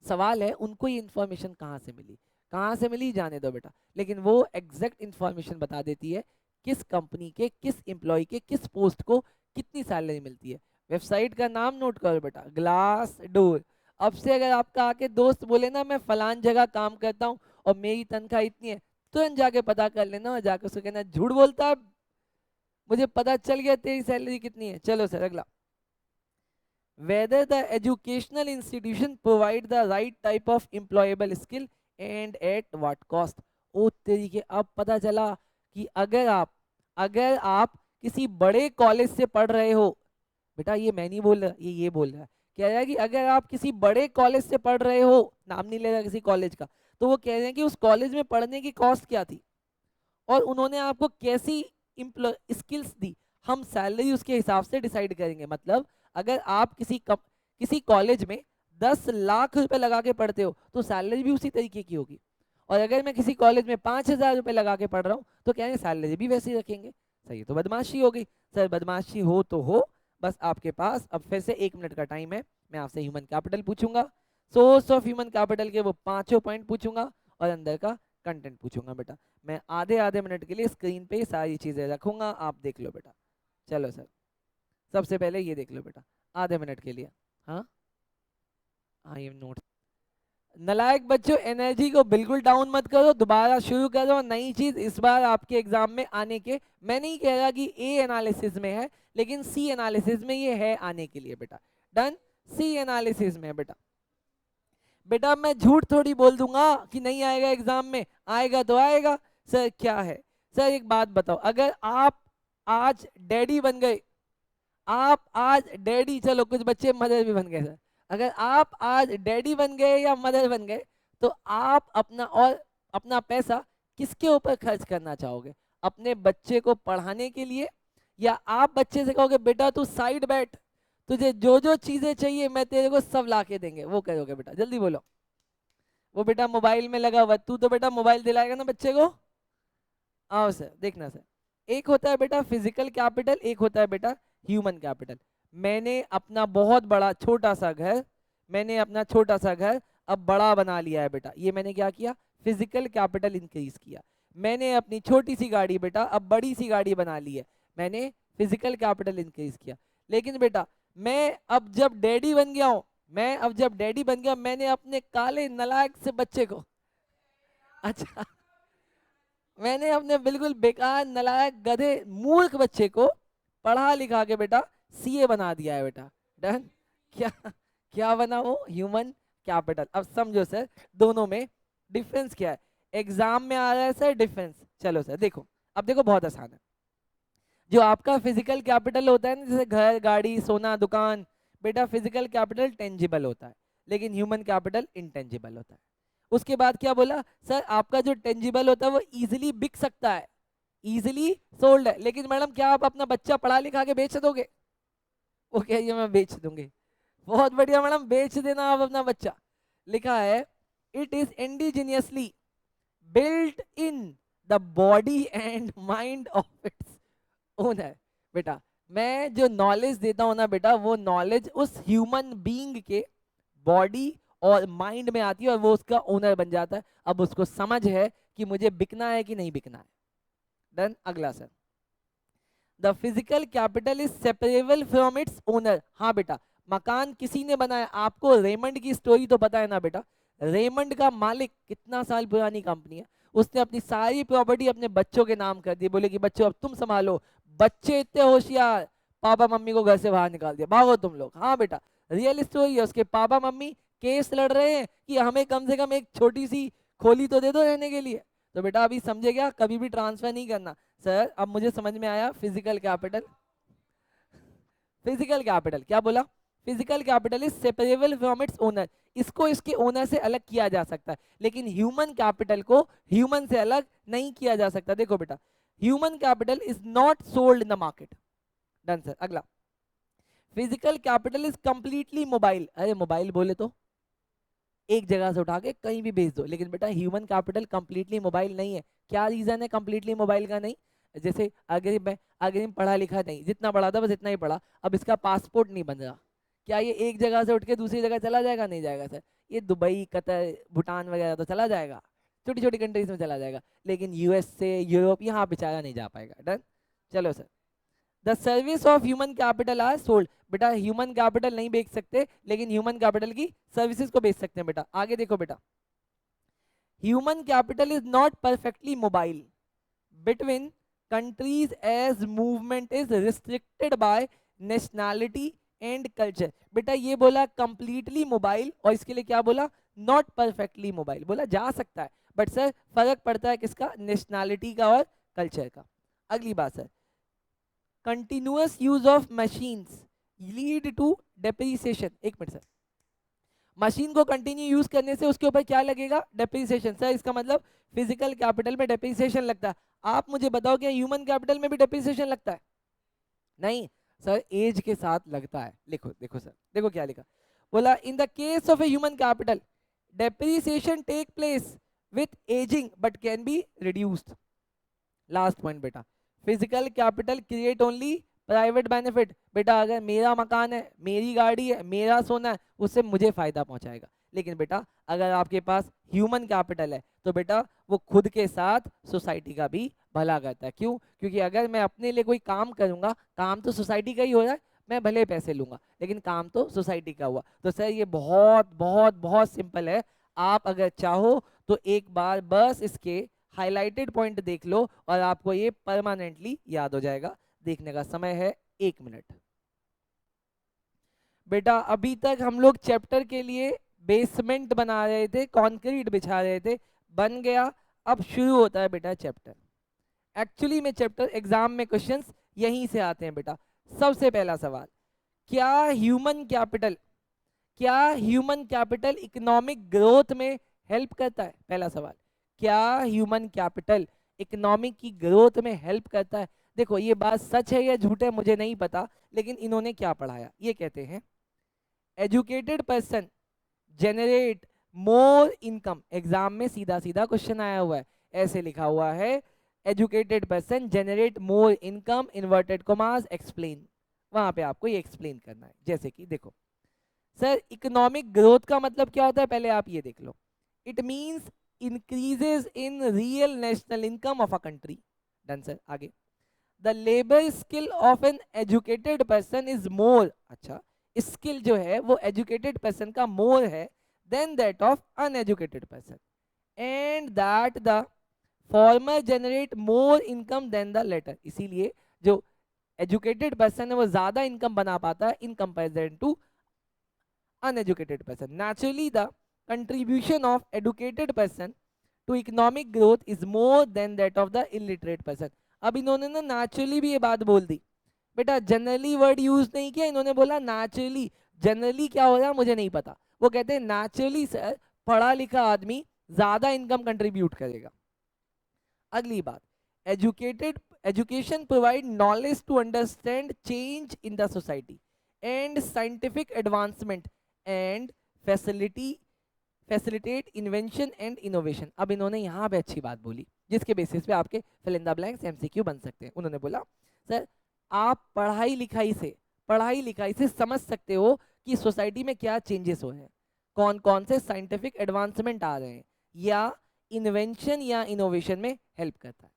सवाल है उनको ये इन्फॉर्मेशन कहाँ से मिली? कहाँ से मिली जाने दो बेटा, लेकिन वो एग्जैक्ट इन्फॉर्मेशन बता देती है किस कंपनी के किस एम्प्लॉय के किस पोस्ट को कितनी सैलरी मिलती है। वेबसाइट का नाम नोट करो बेटा, ग्लास डोर। अब से अगर आपका आके दोस्त बोले ना मैं फलान जगह काम करता हूँ और मेरी तनख्वाह इतनी है, तुरंत जाके पता कर लेना और जाके उसको कहना झूठ बोलता है, मुझे पता चल गया तेरी सैलरी कितनी है। चलो सर अगला, whether the educational institution provide the right type of employable skill and at what cost। ओ तरीके, अब पता चला कि अगर आप किसी बड़े कॉलेज से पढ़ रहे हो, बेटा ये मैं नहीं बोल रहा, ये बोल रहा है, कह रहा है कि अगर आप किसी बड़े कॉलेज से पढ़ रहे हो, नाम नहीं ले रहा किसी कॉलेज का, तो वो कह रहे हैं कि उस कॉलेज में पढ़ने की कॉस्ट क्या थी और उन्होंने आपको कैसी स्किल्स दी, हम सैलरी उसके हिसाब से डिसाइड करेंगे। मतलब अगर आप किसी कॉलेज में 10 लाख रुपए लगा के पढ़ते हो तो सैलरी भी उसी तरीके की होगी, और अगर मैं किसी कॉलेज में 5,000 रुपए लगा के पढ़ रहा हूँ तो क्या है, सैलरी भी वैसे ही रखेंगे। सही, तो बदमाशी हो गई। सर बदमाशी हो तो हो, बस आपके पास अब फिर से 1 मिनट का टाइम है, मैं आपसे ह्यूमन कैपिटल पूछूंगा, सोर्स ऑफ ह्यूमन कैपिटल के वो 5 पॉइंट पूछूंगा और अंदर का कंटेंट पूछूंगा। बेटा मैं आधे आधे मिनट के लिए स्क्रीन पे सारी चीजें रखूंगा, आप देख लो बेटा। चलो सर, सबसे पहले ये देख लो बेटा, आधे मिनट के लिए। हाँ, आई एम नोट। नलायक बच्चों, एनर्जी को बिल्कुल डाउन मत करो, दोबारा शुरू करो। नई चीज इस बार आपके एग्जाम में आने के, मैं नहीं कह रहा कि ए एनालिसिस में है, लेकिन सी एनालिसिस में ये है आने के लिए बेटा। डन, सी एनालिसिस में बेटा। बेटा मैं झूठ थोड़ी बोल दूंगा कि नहीं आएगा एग्जाम में, आएगा तो आएगा। सर क्या है, सर एक बात बताओ, अगर आप आज डैडी बन गए, आप आज डैडी, चलो कुछ बच्चे मदर भी बन गए सर, अगर आप आज डैडी बन गए या मदर बन गए तो आप अपना पैसा किसके ऊपर खर्च करना चाहोगे? अपने बच्चे को पढ़ाने के लिए, या आप बच्चे से कहोगे बेटा तू साइड बैठ, तुझे जो जो चीजें चाहिए मैं तेरे को सब ला के देंगे, वो करोगे? बेटा जल्दी बोलो। वो बेटा मोबाइल में लगा हुआ, तू तो बेटा मोबाइल दिलाएगा ना बच्चे को? आओ सर, देखना सर, एक होता है बेटा फिजिकल कैपिटल, एक होता है बेटा ह्यूमन कैपिटल। मैंने अपना बहुत बड़ा छोटा सा घर, मैंने अपना छोटा सा घर अब बड़ा बना लिया है बेटा, ये मैंने क्या किया? फिजिकल कैपिटल इंक्रीज किया। मैंने अपनी छोटी सी गाड़ी बेटा अब बड़ी सी गाड़ी बना ली है, मैंने फिजिकल कैपिटल इंक्रीज किया। लेकिन बेटा मैं अब जब डैडी बन गया हूं, मैं अब जब डैडी बन गया, मैंने अपने काले नलायक से बच्चे को, अच्छा, मैंने अपने बिल्कुल बेकार नलायक गधे मूर्ख बच्चे को पढ़ा लिखा के बेटा सीए बना दिया है बेटा। डन, क्या क्या बना वो? Human capital. अब समझो सर दोनों में डिफरेंस क्या है, एग्जाम में आ रहा है सर डिफरेंस। चलो सर देखो, अब देखो बहुत आसान है। जो आपका फिजिकल कैपिटल होता है ना, जैसे घर गाड़ी सोना दुकान, बेटा फिजिकल कैपिटल टेंजिबल होता है, लेकिन ह्यूमन कैपिटल इंटेंजिबल होता है। उसके बाद क्या बोला सर, आपका जो टेंजिबल होता है वो इजीली बिक सकता है, इजीली सोल्ड है, लेकिन मैडम क्या आप अपना बच्चा पढ़ा लिखा के बेच दोगे? वो कहिए मैं बेच दूंगी। बहुत बढ़िया मैडम, बेच देना आप अपना बच्चा। लिखा है it is indigenously built in the body and mind of its owner. बेटा मैं जो नॉलेज देता हूं ना बेटा, वो नॉलेज उस ह्यूमन बीइंग के बॉडी और माइंड में आती है और वो उसका ओनर बन जाता है। अब उसको समझ है कि मुझे बिकना है कि नहीं बिकना है। डन, अगला sir, the physical capital is separable from its owner. हाँ बेटा, मकान किसी ने बनाया, आपको रेमंड की स्टोरी तो पता है ना बेटा, रेमंड का मालिक कितना साल पुरानी कंपनी है, उसने अपनी सारी प्रॉपर्टी अपने बच्चों के नाम कर दी, बोले कि बच्चों अब तुम संभालो। बच्चे इतने होशियार, पापा मम्मी को घर से बाहर निकाल दिया, भागो तुम लोग। हाँ बेटा, रियल स्टोरी है। उसके पापा मम्मी केस लड़ रहे हैं कि हमें कम से कम एक छोटी सी खोली तो दे दो रहने के लिए। तो बेटा अभी समझे क्या, कभी भी ट्रांसफर नहीं करना। सर अब मुझे समझ में आया, फिजिकल कैपिटल, फिजिकल कैपिटल क्या बोला? Physical capital is separable from its owner, इसको इसके ओनर से अलग किया जा सकता है, लेकिन ह्यूमन कैपिटल को ह्यूमन से अलग नहीं किया जा सकता। देखो बेटा, human capital is not sold in the market. Done sir, अगला, physical capital is completely mobile. अरे मोबाइल बोले तो एक जगह से उठा के कहीं भी भेज दो, लेकिन बेटा ह्यूमन कैपिटल कंप्लीटली मोबाइल नहीं है। क्या रीजन है कंप्लीटली मोबाइल का नहीं? जैसे अगर मैं पढ़ा लिखा नहीं, जितना पढ़ा था बस इतना ही पढ़ा, अब इसका पासपोर्ट नहीं बन रहा, क्या ये एक जगह से उठ के दूसरी जगह चला जाएगा? नहीं जाएगा सर। ये दुबई कतर भूटान वगैरह तो चला जाएगा, छोटी छोटी कंट्रीज में चला जाएगा, लेकिन यूएस से यूरोप यहाँ बेचारा नहीं जा पाएगा। डन, चलो sir the service of human capital R sold. बेटा ह्यूमन कैपिटल नहीं बेच सकते, लेकिन ह्यूमन कैपिटल की सर्विसेज को बेच सकते हैं। बेटा आगे देखो बेटा, human capital is not perfectly mobile between countries as movement is restricted by nationality and culture. बेटा ये बोला कंप्लीटली मोबाइल, और इसके लिए क्या बोला, नॉट परफेक्टली मोबाइल। बोला जा सकता है, बट सर फर्क पड़ता है किसका, नेशनैलिटी का और कल्चर का। अगली बात सर, continuous use of machines lead to depreciation. एक मिनट सर, मशीन को कंटिन्यू यूज करने से उसके ऊपर क्या लगेगा, डेप्रिसिएशन। सर इसका मतलब फिजिकल कैपिटल में डेप्रिसिएशन लगता है। आप मुझे बताओ क्या ह्यूमन कैपिटल में भी डेप्रिसिएशन लगता है? नहीं सर, एज के साथ लगता है। लिखो देखो सर, देखो क्या लिखा, बोला in the case of a human capital depreciation take place with ageing but can be reduced. Last point बेटा, physical capital create only private benefit. बेटा अगर मेरा मकान है, मेरी गाड़ी है, मेरा सोना है, उससे मुझे फायदा पहुंचाएगा। लेकिन बेटा अगर आपके पास ह्यूमन कैपिटल है तो बेटा वो खुद के साथ सोसाइटी का भी भला करता है। क्यों? क्योंकि अगर मैं अपने लिए कोई काम करूंगा, काम तो सोसाइटी का ही हो रहा है, मैं भले पैसे लूंगा लेकिन काम तो सोसाइटी का हुआ। तो सर ये बहुत बहुत बहुत सिंपल है। आप अगर चाहो तो एक बार बस इसके हाईलाइटेड पॉइंट देख लो और आपको ये परमानेंटली याद हो जाएगा। देखने का समय है 1 मिनट। बेटा अभी तक हम लोग चैप्टर के लिए बेसमेंट बना रहे थे, कंक्रीट बिछा रहे थे, बन गया। अब शुरू होता है बेटा चैप्टर। एक्चुअली में चैप्टर एग्जाम में क्वेश्चंस यहीं से आते हैं बेटा। सबसे पहला सवाल, क्या ह्यूमन कैपिटल, क्या ह्यूमन कैपिटल इकोनॉमिक ग्रोथ में हेल्प करता है? पहला सवाल, क्या ह्यूमन कैपिटल इकोनॉमिक की ग्रोथ में हेल्प करता है? देखो ये बात सच है या झूठ है मुझे नहीं पता, लेकिन इन्होंने क्या पढ़ाया, ये कहते हैं educated person generate more income. Exam में सीधा सीधा क्वेश्चन आया हुआ है, ऐसे लिखा हुआ है, educated person generate more income inverted commas explain. वहां पे आपको ये एक्सप्लेन करना है। जैसे कि देखो सर, इकोनॉमिक ग्रोथ का मतलब क्या होता है, पहले आप ये देख लो। It means increases in real national income of a country. Done sir, आगे। The labour skill of an educated person is more, अच्छा स्किल जो है वो एजुकेटेड पर्सन का मोर है than that of uneducated person, and that the former generate more income than the latter. इसीलिए जो educated person है वो ज्यादा इनकम बना पाता है in comparison to uneducated person. Naturally, the contribution of educated person to economic growth is more than that of the illiterate person. अब इन्होंने ना naturally भी ये बात बोल दी बेटा, जनरली वर्ड यूज नहीं किया, इन्होंने बोला नेचुरली। जनरली क्या हो रहा है मुझे नहीं पता, वो कहते हैं नेचुरली सर पढ़ा लिखा आदमी ज्यादा इनकम कंट्रीब्यूट करेगा। अगली बात, educated education provide knowledge to understand change in the society and scientific advancement and facilitate invention and innovation. अब इन्होंने यहाँ पे अच्छी बात बोली जिसके बेसिस पे आपके fill in the blanks MCQ बन सकते हैं। उन्होंने बोला सर आप पढ़ाई लिखाई से समझ सकते हो कि सोसाइटी में क्या चेंजेस हो रहे हैं, कौन कौन से साइंटिफिक एडवांसमेंट आ रहे हैं, या इन्वेंशन या इनोवेशन में हेल्प करता है।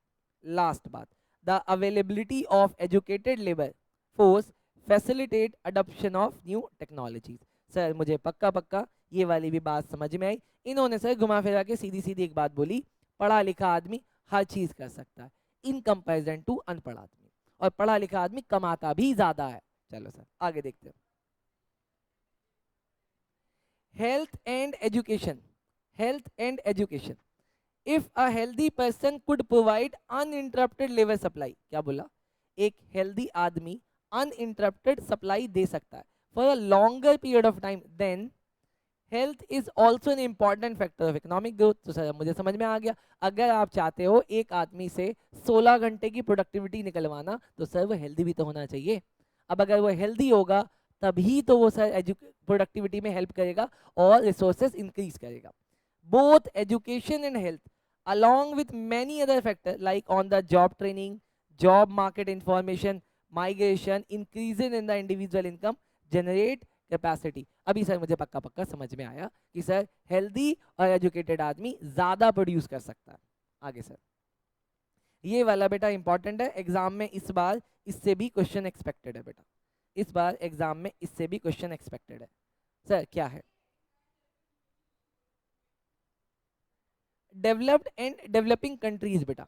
लास्ट बात, the availability of educated labour force facilitate adoption of new technologies. Sir मुझे पक्का पक्का ये वाली भी बात समझ में आई। इन्होंने सर घुमा फिरा के सीधी सीधी एक बात बोली, पढ़ा लिखा आदमी हर चीज कर सकता है इन कंपैरिजन टू अनपढ़ आदमी, और पढ़ा लिखा आदमी कमाता भी ज्यादा है। चलो सर आगे देखते हैं। Health and education, health and education, if a healthy person could provide uninterrupted labour supply. क्या बोला, एक हेल्दी आदमी अनइंटरप्टेड सप्लाई दे सकता है for a longer period of time, then health is also an important factor of economic growth. तो sir मुझे समझ में आ गया, अगर आप चाहते हो एक आदमी से 16 घंटे की प्रोडक्टिविटी निकलवाना तो सर वो हेल्दी भी तो होना चाहिए। अब अगर वो हेल्दी होगा तभी तो वो सर प्रोडक्टिविटी में हेल्प करेगा और रिसोर्सेज इंक्रीज करेगा। Both education and health along with many other factors like on the job training, job market information, migration, increases in the individual income, generate capacity. अभी sir मुझे पक्का पक्का समझ में आया कि सर हेल्दी और एजुकेटेड आदमी ज्यादा प्रोड्यूस कर सकता है। आगे सर, ये वाला बेटा इंपॉर्टेंट है एग्जाम में, इस बार इससे भी क्वेश्चन एक्सपेक्टेड है बेटा, इस बार एग्जाम में इससे भी क्वेश्चन एक्सपेक्टेड है। सर क्या है? डेवलप्ड एंड डेवलपिंग कंट्रीज बेटा,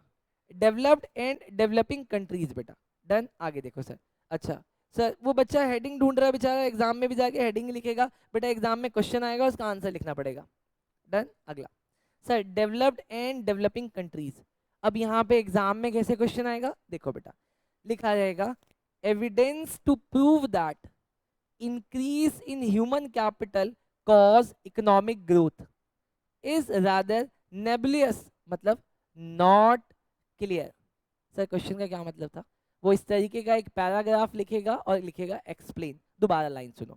डेवलप्ड एंड डेवलपिंग कंट्रीज बेटा। डन, आगे देखो सर। अच्छा सर, वो बच्चा हेडिंग ढूंढ रहा है बेचारा, एग्जाम में भी जाके हेडिंग लिखेगा बेटा, एग्जाम में क्वेश्चन आएगा उसका आंसर लिखना पड़ेगा। डन, अगला sir, developed and developing countries. अब यहाँ पे एग्जाम में कैसे क्वेश्चन आएगा देखो बेटा, लिखा जाएगा evidence to prove that increase in human capital cause economic growth is rather nebulous, मतलब नॉट क्लियर। सर क्वेश्चन का क्या मतलब था? वो इस तरीके का एक पैराग्राफ लिखेगा और लिखेगा एक्सप्लेन। दोबारा लाइन सुनो,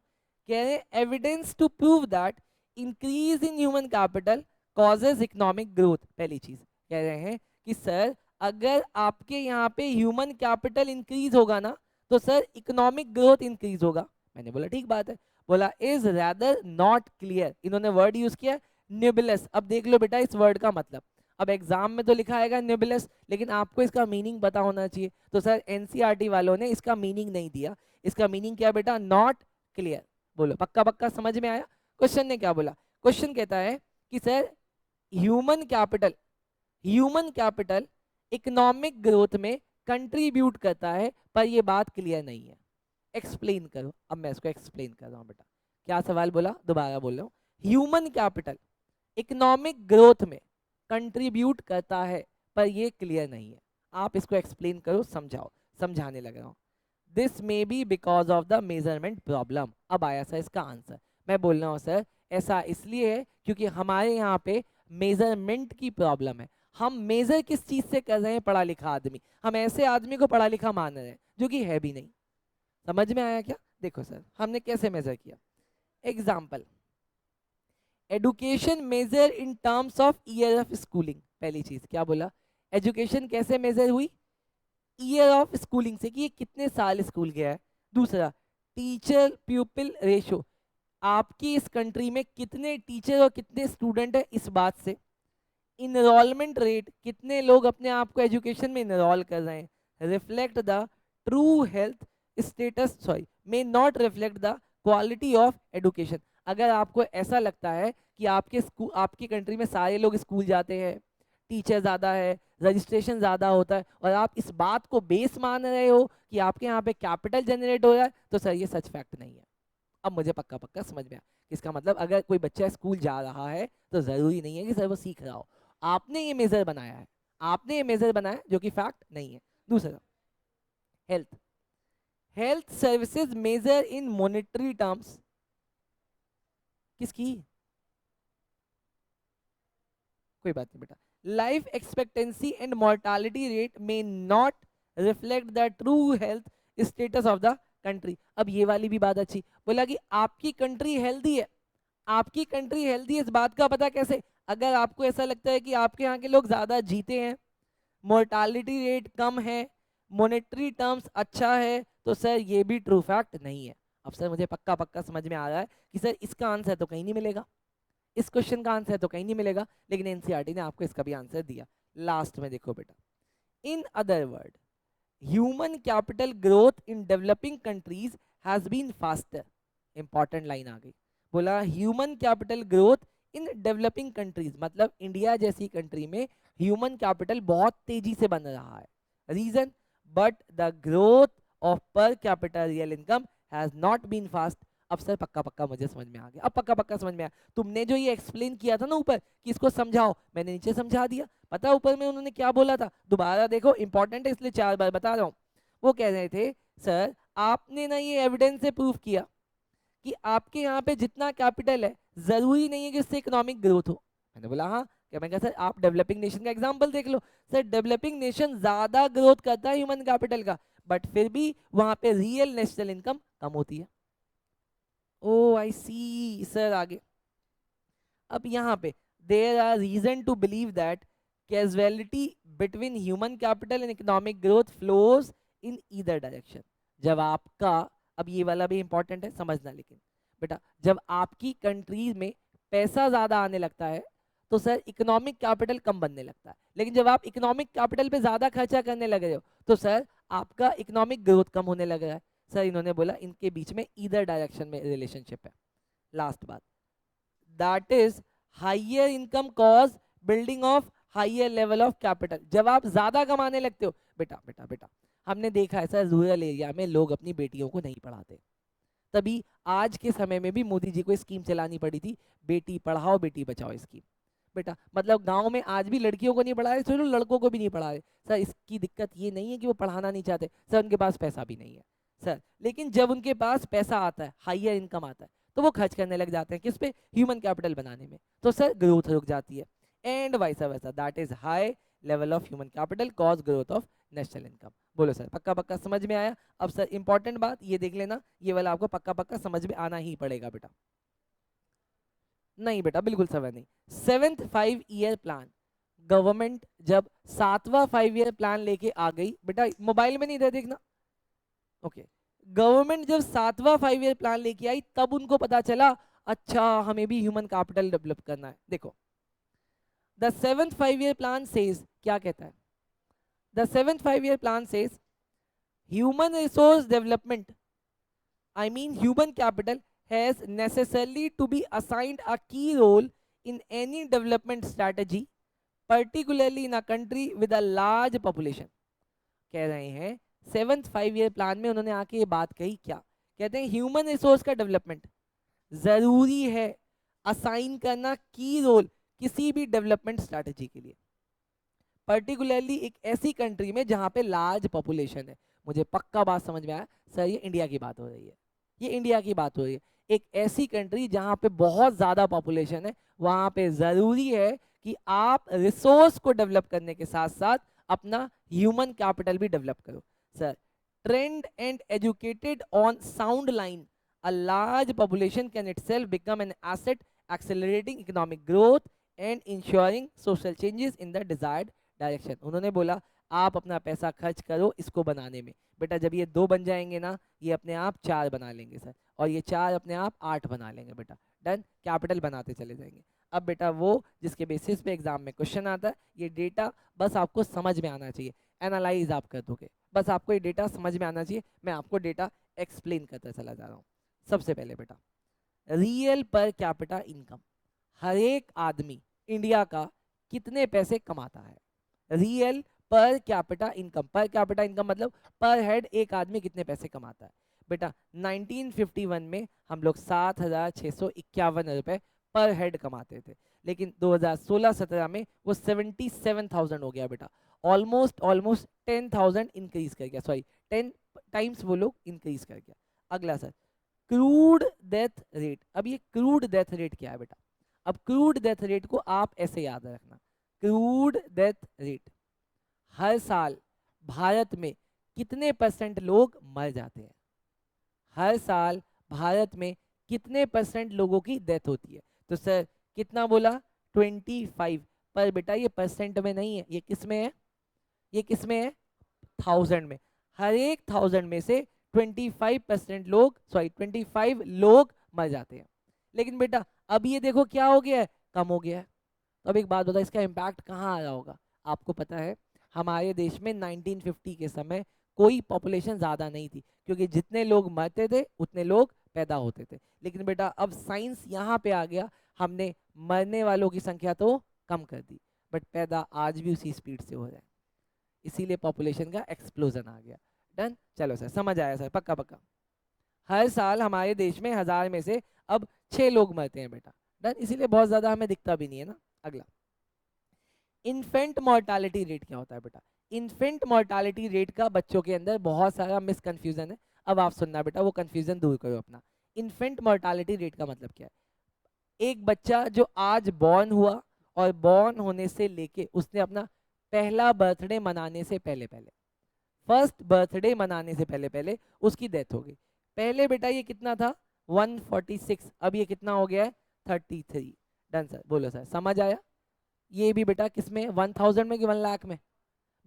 कह रहे evidence to prove that increase in human capital causes economic growth. पहली चीज कह रहे हैं कि सर अगर आपके यहाँ पे ह्यूमन कैपिटल इंक्रीज होगा ना तो सर इकोनॉमिक ग्रोथ इंक्रीज होगा। मैंने बोला ठीक बात है, बोला इज रैदर नॉट क्लियर, इन्होंने वर्ड यूज किया न्यूबिलस। अब देख लो बेटा इस वर्ड का मतलब, अब एग्जाम में तो लिखा आएगा न्यूबिलस, लेकिन आपको इसका मीनिंग पता होना चाहिए। तो सर एनसीईआरटी वालों ने इसका मीनिंग नहीं दिया, इसका मीनिंग क्या बेटा? Not clear. बोलो पक्का पक्का समझ में आया? क्वेश्चन ने क्या बोला? क्वेश्चन कहता है कि sir human capital, human capital economic growth में कंट्रीब्यूट करता है, पर ये बात क्लियर नहीं है, एक्सप्लेन करो। अब मैं इसको एक्सप्लेन कर रहा हूँ बेटा, क्या सवाल बोला दोबारा बोल रहा हूँ। ह्यूमन कैपिटल इकोनॉमिक ग्रोथ में कंट्रीब्यूट करता है पर ये क्लियर नहीं है, आप इसको एक्सप्लेन करो, समझाओ। समझाने लग रहा हूँ। This may B because of the measurement problem. अब आया सर इसका आंसर, मैं बोल रहा हूँ सर ऐसा इसलिए है क्योंकि हमारे यहाँ पे मेजरमेंट की प्रॉब्लम है। हम मेजर किस चीज से कर रहे हैं? पढ़ा लिखा आदमी, हम ऐसे आदमी को पढ़ा लिखा मान रहे हैं जो कि है भी नहीं। समझ में आया क्या? देखो सर हमने कैसे मेजर किया। Example, education measure in terms of year of schooling. पहली चीज क्या बोला? एजुकेशन कैसे मेजर हुई? ईयर ऑफ स्कूलिंग से, कि ये कितने साल स्कूल गया है। दूसरा, टीचर प्यूपिल रेशो, आपकी इस कंट्री में कितने टीचर और कितने स्टूडेंट है, इस बात से। इनरोलमेंट रेट, कितने लोग अपने आप को एजुकेशन में इनरोल कर रहे हैं। Reflect the true health status, sorry may not reflect the quality of education. अगर आपको ऐसा लगता है कि आपके स्कूल, आपकी कंट्री में सारे लोग स्कूल जाते हैं, टीचर ज़्यादा है, रजिस्ट्रेशन ज़्यादा होता है, और आप इस बात को बेस मान रहे हो कि आपके यहाँ पे कैपिटल जनरेट हो रहा है, तो सर ये सच फैक्ट नहीं है। अब मुझे पक्का पक्का समझ में आया। इसका मतलब अगर कोई बच्चा स्कूल जा रहा है तो ज़रूरी नहीं है कि सर वो सीख रहा हो, आपने ये मेजर बनाया है, आपने ये मेजर बनाया जो कि फैक्ट नहीं है। दूसरा, health, health services measure in monetary terms, किसकी? कोई बात नहीं बेटा। Life expectancy and mortality rate may not reflect the true health status of the country. अब ये वाली भी बात अच्छी, बोला कि आपकी कंट्री हेल्दी है, आपकी कंट्री हेल्दी है, इस बात का पता कैसे? अगर आपको ऐसा लगता है कि आपके यहाँ के लोग ज्यादा जीते हैं, मोर्टालिटी रेट कम है, मॉनेटरी टर्म्स अच्छा है, तो सर ये भी ट्रू फैक्ट नहीं है। अब सर मुझे पक्का पक्का समझ में आ रहा है कि सर इसका आंसर तो कहीं नहीं मिलेगा, इस क्वेश्चन का आंसर तो कहीं नहीं मिलेगा, लेकिन एनसीईआरटी ने आपको इसका भी आंसर दिया। लास्ट में देखो बेटा, in other word human capital growth in developing countries has been faster. Important line आ गई, बोला human capital growth in developing countries, मतलब इंडिया जैसी कंट्री में ह्यूमन कैपिटल बहुत तेजी से बन रहा है। Reason, but the growth of per capita real income has not been fast. अब सर पक्का पक्का मुझे समझ में आ गया, अब पक्का पक्का समझ में आया। तुमने जो ये एक्सप्लेन किया था ना ऊपर कि इसको समझाओ, मैंने नीचे समझा दिया। पता ऊपर में उन्होंने क्या बोला था? दोबारा देखो, इंपॉर्टेंट है इसलिए 4 बार बता रहा हूँ। वो कह रहे थे सर आपने ना ये एविडेंस से प्रूफ किया कि आपके यहाँ पे जितना कैपिटल है जरूरी नहीं है कि उससे इकोनॉमिक ग्रोथ हो। मैंने बोला हाँ। क्या? मैं कहा सर आप डेवलपिंग नेशन का एग्जांपल देख लो। सर डेवलपिंग नेशन ज्यादा ग्रोथ करता है ह्यूमन कैपिटल का, बट फिर भी वहां पे रियल नेशनल इनकम कम होती है। ओ आई सी सर, आगे अब यहाँ पे there are reason to believe that casualty between human capital and economic growth flows in either direction. जब आपका, अब ये वाला भी इंपॉर्टेंट है समझना, लेकिन बेटा जब आपकी कंट्री में पैसा ज्यादा आने लगता है तो सर इकोनॉमिक कैपिटल कम बनने लगता है। लेकिन जब आप इकोनॉमिक कैपिटल पे ज्यादा खर्चा करने लग रहे हो तो सर आपका इकोनॉमिक ग्रोथ कम होने लग रहा है। सर इन्होंने बोला इनके बीच में ईदर डायरेक्शन में रिलेशनशिप है। लास्ट बात, that is higher income cause building of higher level of capital. जब आप ज्यादा कमाने लगते हो, बेटा बेटा बेटा हमने देखा है सर रूरल एरिया में लोग अपनी बेटियों को नहीं पढ़ाते, तभी आज के समय में भी मोदी जी को स्कीम चलानी पड़ी थी, बेटी पढ़ाओ बेटी बचाओ स्कीम। बेटा मतलब गांव में आज भी लड़कियों को नहीं पढ़ा रहे, चलो लड़कों को भी नहीं पढ़ा रहे। सर इसकी दिक्कत ये नहीं है कि वो पढ़ाना नहीं चाहते, सर उनके पास पैसा भी नहीं है सर। लेकिन जब उनके पास पैसा आता है, हाइयर इनकम आता है, तो वो खर्च करने लग जाते हैं किस पे, ह्यूमन कैपिटल बनाने में, तो सर ग्रोथ रुक जाती है। And vice versa, that is high level of human capital cause growth of national income. बोलो सर पक्का पक्का समझ में आया? अब सर इंपॉर्टेंट बात ये देख लेना, ये वाला आपको पक्का पक्का समझ में आना ही पड़ेगा बेटा। नहीं बेटा बिल्कुल समझ नहीं। 7th 5 ईयर प्लान, गवर्नमेंट जब 7वां 5 ईयर प्लान लेके आ गई, बेटा मोबाइल में नहीं दे देखना, ओके। गवर्नमेंट जब 7वां 5 ईयर प्लान लेके आई तब उनको पता चला अच्छा हमें भी ह्यूमन कैपिटल डेवलप करना है। देखो the 7th 5 year plan says, क्या कहता है the 7th 5 year plan says human resource development, I mean human capital, has necessarily to be assigned a key role in any development strategy, particularly in a country with a large population। कह रहे हैं 7th 5 year plan में उन्होंने आके ये बात कही, क्या कहते हैं, ह्यूमन रिसोर्स का डेवलपमेंट जरूरी है असाइन करना की रोल किसी भी डेवलपमेंट स्ट्रैटेजी के लिए, पर्टिकुलरली एक ऐसी कंट्री में जहां पे लार्ज पॉपुलेशन है। मुझे पक्का बात समझ में आया सर, ये इंडिया की बात हो रही है, ये इंडिया की बात हो रही है। एक ऐसी कंट्री जहां पे बहुत ज्यादा पॉपुलेशन है, वहां पे जरूरी है कि आप रिसोर्स को डेवलप करने के साथ साथ अपना ह्यूमन कैपिटल भी डेवलप करो। Sir trend and educated on sound line, a large population can itself become an asset, accelerating economic growth and ensuring social changes in the desired direction. उन्होंने बोला आप अपना पैसा खर्च करो इसको बनाने में, बेटा जब ये 2 बन जाएंगे ना, ये अपने आप 4 बना लेंगे सर, और ये 4 अपने आप 8 बना लेंगे बेटा, डन, कैपिटल बनाते चले जाएंगे। अब बेटा वो जिसके बेसिस पे एग्जाम में क्वेश्चन आता है, ये डेटा बस आपको समझ में आना चाहिए, एनालाइज आप कर दोगे, बस आपको ये डेटा समझ में आना चाहिए। मैं आपको डेटा एक्सप्लेन करता चला जा रहा हूँ। सबसे पहले बेटा रियल पर कैपिटा इनकम, हर एक आदमी इंडिया का कितने पैसे कमाता है, real per capita income, per capita income मतलब पर हेड एक आदमी कितने पैसे कमाता है। बेटा 1951 में हम लोग 7,651 रुपए पर हेड कमाते थे, लेकिन 2016-17 में वो 77,000 हो गया बेटा, ऑलमोस्ट ऑलमोस्ट 10,000 इंक्रीज कर गया, सॉरी 10 टाइम्स वो लोग इंक्रीज कर गया। अगला सर क्रूड डेथ रेट, अब ये क्रूड डेथ रेट क्या है बेटा, अब क्रूड डेथ रेट को आप ऐसे याद रखना, क्रूड डेथ रेट, हर साल भारत में कितने % लोग मर जाते हैं, हर साल भारत में कितने % लोगों की डेथ होती है। तो सर कितना बोला 25, पर बेटा ये परसेंट में नहीं है, ये किस में है, ये किस में है, 1000 में, हर एक 1000 में से 25% लोग, सॉरी 25 लोग मर जाते हैं। लेकिन बेटा अब ये देखो क्या हो गया है, कम हो गया है। तो अब एक बात बताओ इसका इम्पैक्ट कहाँ आ रहा होगा, आपको पता है हमारे देश में 1950 के समय कोई पॉपुलेशन ज़्यादा नहीं थी, क्योंकि जितने लोग मरते थे उतने लोग पैदा होते थे। लेकिन बेटा अब साइंस यहाँ पे आ गया, हमने मरने वालों की संख्या तो कम कर दी, बट पैदा आज भी उसी स्पीड से हो रहा है, इसीलिए पॉपुलेशन का एक्सप्लोजन आ गया। डन, चलो सर समझ आया सर, पक्का पक्का। हर साल हमारे देश में 1000 में से अब 6 लोग मरते हैं बेटा, डन, इसीलिए बहुत ज्यादा हमें दिखता भी नहीं है ना। अगला इन्फेंट मोर्टालिटी रेट क्या होता है बेटा, इन्फेंट मोर्टालिटी रेट का बच्चों के अंदर बहुत सारा मिसकंफ्यूजन है, अब आप सुनना बेटा, वो कंफ्यूजन दूर करो अपना। इन्फेंट मोर्टालिटी रेट का मतलब क्या है, एक बच्चा जो आज बॉर्न हुआ और बॉर्न होने से लेके उसने अपना पहला बर्थडे मनाने से पहले पहले, फर्स्ट बर्थडे मनाने से पहले पहले उसकी डेथ हो गई। पहले बेटा ये कितना था 146, अब ये कितना हो गया है 33। डन सर, बोलो सर समझ आया। ये भी बेटा किसमें, 1000 में कि 1 लाख में,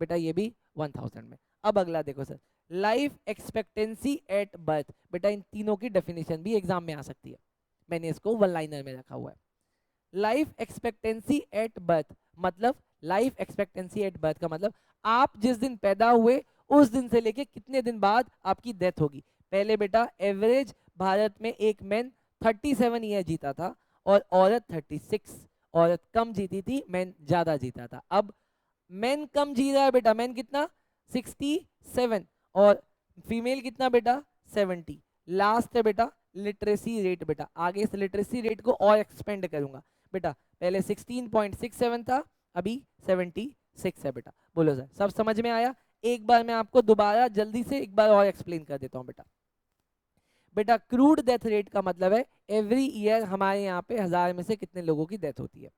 बेटा ये भी 1000 में। अब अगला देखो sir, life expectancy at birth, बेटा इन तीनों की डेफिनेशन भी एग्जाम में आ सकती है, मैंने इसको 1 लाइनर में रखा हुआ है। लाइफ एक्सपेक्टेंसी एट बर्थ, मतलब लाइफ एक्सपेक्टेंसी एट बर्थ का मतलब आप जिस दिन पैदा हुए उस दिन से लेके कितने दिन बाद आपकी डेथ होगी। पहले बेटा एवरेज भारत में एक मैन 37 ईयर जीता था और औरत 36। औरत कम जीती थी, मैन ज्यादा जीता था। अब मैन कम जी रहा है बेटा, मैन कितना 67 और फीमेल कितना बेटा 70। लास्ट है बेटा लिटरेसी रेट। बेटा आगे इस लिटरेसी रेट को और एक्सपेंड करूंगा बेटा, पहले 16.67 था, अभी 76 है बेटा। बोलो सर सब समझ में आया? एक बार मैं आपको दोबारा जल्दी से एक बार और एक्सप्लेन कर देता हूं बेटा। बेटा क्रूड डेथ रेट का मतलब है एवरी ईयर हमारे यहाँ पे 1000 में से कितने लोगों की डेथ होती है।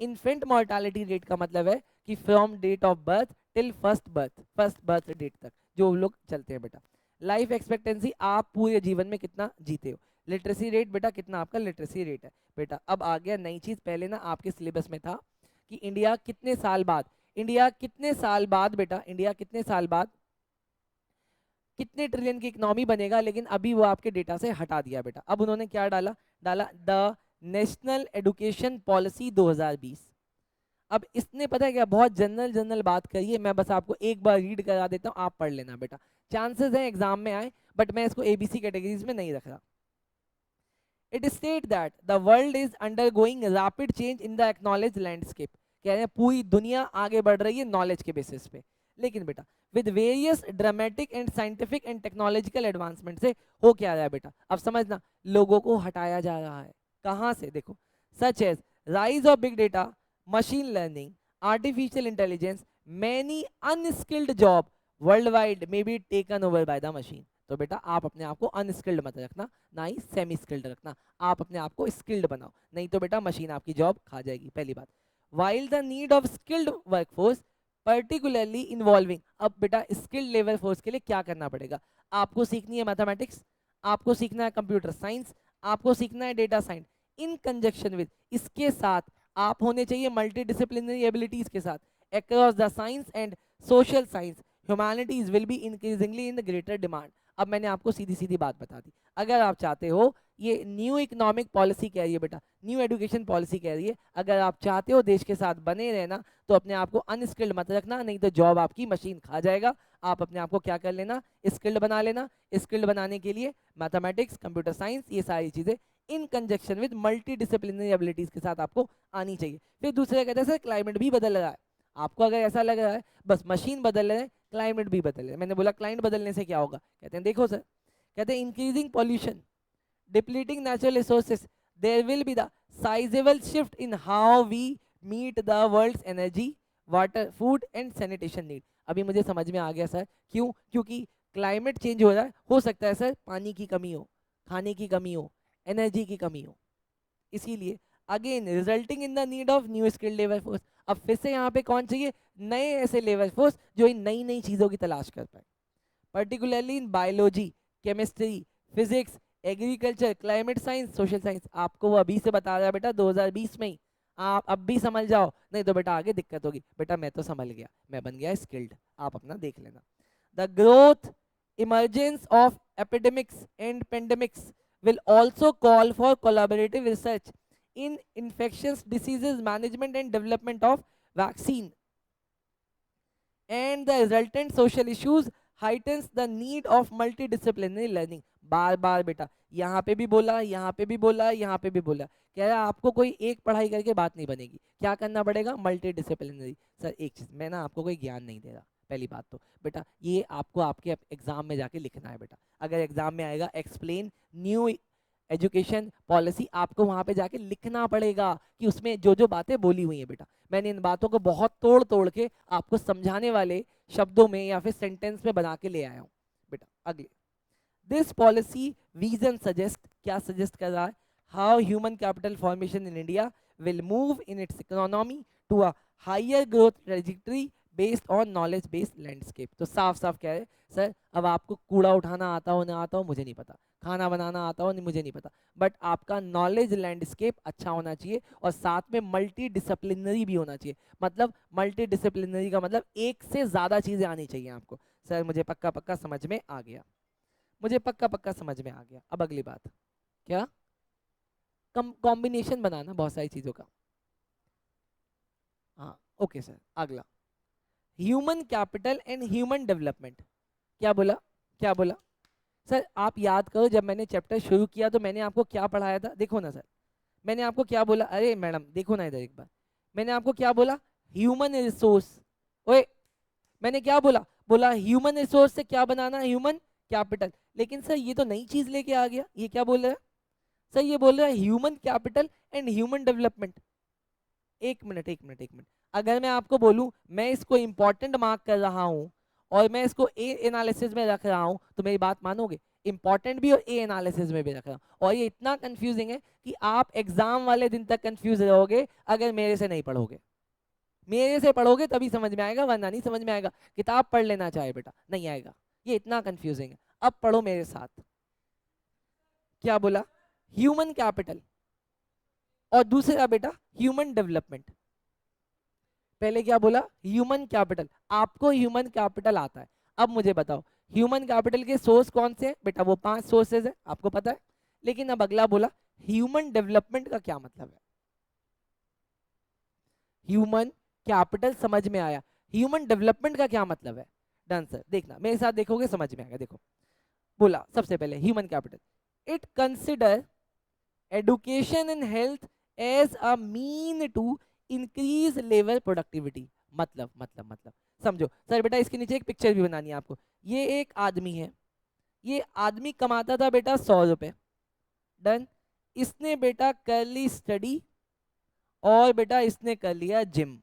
इन्फेंट मॉर्टालिटी रेट का मतलब है कि from date of birth till first birth date तक जो लोग चलते हैं बेटा। लाइफ एक्सपेक्टेंसी आप पूरे जीवन में कितना जीते हो। लिटरेसी रेट बेटा कितना आपका लिटरेसी रेट है बेटा। अब आ गया नई चीज, पहले ना आपके सिलेबस में था कि इंडिया कितने साल बाद, इंडिया कितने साल बाद बेटा, इंडिया कितने साल बाद कितने ट्रिलियन की इकोनॉमी बनेगा, लेकिन अभी वो आपके डेटा से हटा दिया बेटा। अब उन्होंने क्या डाला, द नेशनल एजुकेशन पॉलिसी 2020। अब इसने पता है क्या बहुत जनरल जनरल बात करी है, मैं बस आपको एक बार रीड करा देता हूँ, आप पढ़ लेना बेटा। चांसेस हैं एग्जाम में आए, बट मैं इसको एबीसी कैटेगरीज में नहीं रख रहा। It state that the world is undergoing rapid change in the acknowledge landscape. कह रहे हैं पूरी दुनिया आगे बढ़ रही है नॉलेज के बेसिस पे, लेकिन बेटा with various dramatic and scientific and technological advancement से हो क्या रहा है बेटा, अब समझना, लोगों को हटाया जा रहा है। कहाँ से? देखो, such as rise of big data, machine learning, artificial intelligence, many unskilled job world wide may be taken over by the machine. तो बेटा आप अपने आप को अनस्किल्ड मत रखना, ना ही सेमी स्किल्ड रखना, आप अपने आप को स्किल्ड बनाओ, नहीं तो बेटा मशीन आपकी जॉब खा जाएगी। पहली बात। While the need of skilled workforce particularly involving, अब बेटा स्किल्ड लेबर फोर्स के लिए क्या करना पड़ेगा, आपको सीखनी है मैथमेटिक्स, आपको सीखना है कंप्यूटर साइंस, आपको सीखना है data science, in conjunction with, इसके साथ आप होने चाहिए मल्टी डिसिप्लिनरी एबिलिटीज के साथ across the science and social science, humanities will be increasingly in the greater demand. अब मैंने आपको सीधी सीधी बात बता दी, अगर आप चाहते हो, ये न्यू इकोनॉमिक पॉलिसी कह रही है बेटा, न्यू एजुकेशन पॉलिसी कह रही है, अगर आप चाहते हो देश के साथ बने रहना तो अपने आप को अनस्किल्ड मत रखना, नहीं तो जॉब आपकी मशीन खा जाएगा। आप अपने आप को क्या कर लेना, स्किल्ड बना लेना। स्किल्ड बनाने के लिए मैथमेटिक्स, कंप्यूटर साइंस, ये सारी चीजें इन conjunction with multi disciplinary abilities के साथ आपको आनी चाहिए। फिर दूसरे कहते हैं सर क्लाइमेट भी बदल रहा है, आपको अगर ऐसा लग रहा है बस मशीन बदल रहे हैं क्लाइमेट भी बदल रहे हैं, मैंने बोला क्लाइमेट बदलने से क्या होगा, कहते हैं देखो सर, कहते हैं increasing pollution, depleting natural resources, there will be the sizable shift in how we meet the world's energy, water, food and sanitation need। अभी मुझे समझ में आ गया सर, क्यों? क्योंकि क्लाइमेट चेंज हो रहा है, हो सकता है सर पानी की कमी हो, खाने की कमी हो, एनर्जी की कमी हो, इसीलिए again resulting in the need of new skilled labour force. अब फिर से यहाँ पे कौन चाहिए, नए ऐसे लेबर फोर्स जो इन नई नई चीजों की तलाश कर पाए, particularly in biology, chemistry, physics, agriculture, climate science, social science. आपको वो अभी से बता रहा है बेटा 2020 में ही, आप अब भी समझ जाओ, नहीं तो बेटा आगे दिक्कत होगी। बेटा मैं तो समझ गया, मैं बन गया स्किल्ड, आप अपना देख लेना। The growth emergence of epidemics and pandemics will also call for collaborative research in infectious diseases management and development of vaccine, and the resultant social issues heightens the need of multidisciplinary learning। बार बार बेटा यहाँ पे भी बोला, यहाँ पे भी बोला, यहाँ पे भी बोला, कह रहा है आपको कोई एक पढ़ाई करके बात नहीं बनेगी, क्या करना पड़ेगा, मल्टीडिसिप्लिनरी। सर एक चीज, मैं ना आपको कोई ज्ञान नहीं दे रहा, पहली बात तो बेटा ये आपको आपके एग्जाम में जाके लिखना है बेटा, अगर एग्जाम में आएगा एक्सप्लेन न्यू एजुकेशन पॉलिसी, आपको वहां पे जाके लिखना पड़ेगा कि उसमें जो जो बातें बोली हुई हैं बेटा। मैंने इन बातों को बहुत तोड़ तोड़ के आपको समझाने वाले शब्दों में या फिर सेंटेंस में बना के ले आया हूँ बेटा। अगले, दिस पॉलिसी विजन सजेस्ट, क्या सजेस्ट कर रहा है, how human capital formation in India will move in its economy to a higher growth trajectory based on knowledge based landscape. तो साफ साफ कह रहे सर अब आपको कूड़ा उठाना आता हो ना आता हो मुझे नहीं पता, खाना बनाना आता हो नहीं मुझे नहीं पता, बट आपका नॉलेज लैंडस्केप अच्छा होना चाहिए और साथ में मल्टी डिसिप्लिनरी भी होना चाहिए। मतलब मल्टी डिसिप्लिनरी का मतलब एक से ज्यादा चीजें आनी चाहिए आपको। सर मुझे पक्का पक्का समझ में आ गया, मुझे पक्का पक्का समझ में आ गया। अब अगली बात क्या, कॉम्बिनेशन बनाना बहुत सारी चीजों का। हाँ ओके सर, अगला human capital and human development. क्या बोला, क्या बोला सर? आप याद करो जब मैंने चैप्टर शुरू किया तो मैंने आपको क्या पढ़ाया था, देखो ना सर। मैंने आपको क्या बोला, अरे मैडम देखो ना इधर एक बार, मैंने आपको क्या बोला? Human resource. ओए, मैंने क्या बोला? बोला ह्यूमन रिसोर्स से क्या बनाना, ह्यूमन कैपिटल। लेकिन सर ये तो नई चीज लेके आ गया, ये क्या बोल रहा है सर? ये बोल रहा है human capital and human development. एक मिनट एक मिनट एक मिनट, अगर मैं आपको बोलूं मैं इसको इंपॉर्टेंट मार्क कर रहा हूं और मैं इसको ए एनालिसिस में रख रहा हूं तो मेरी बात मानोगे? इंपॉर्टेंट भी और ए एनालिसिस में भी रख रहा हूं, और ये इतना कंफ्यूजिंग है कि आप एग्जाम वाले दिन तक कंफ्यूज रहोगे अगर मेरे से नहीं पढ़ोगे। मेरे से पढ़ोगे तभी समझ में आएगा, वरना नहीं समझ में आएगा। किताब पढ़ लेना चाहे बेटा, नहीं आएगा, ये इतना कंफ्यूजिंग है। अब पढ़ो मेरे साथ। क्या बोला? ह्यूमन कैपिटल और दूसरा बेटा ह्यूमन डेवलपमेंट। पहले क्या बोला? Human capital. आपको ह्यूमन कैपिटल आता है। अब मुझे बताओ ह्यूमन कैपिटल के सोर्स कौन से हैं बेटा? वो 5 सोर्सेज है, आपको पता है। लेकिन अब अगला बोला ह्यूमन डेवलपमेंट का क्या मतलब है? ह्यूमन कैपिटल समझ में आया, ह्यूमन डेवलपमेंट का क्या मतलब है? डन सर, देखना मेरे साथ देखोगे समझ में आएगा। देखो, बोला सबसे पहले human capital, it consider education and health as a mean to increase level productivity। मतलब समझो सर। बेटा इसके नीचे एक पिक्चर भी बनानी है आपको। ये एक आदमी है, ये आदमी कमाता था बेटा 100 रुपए। डन। इसने बेटा कर ली स्टडी और बेटा इसने कर लिया जिम।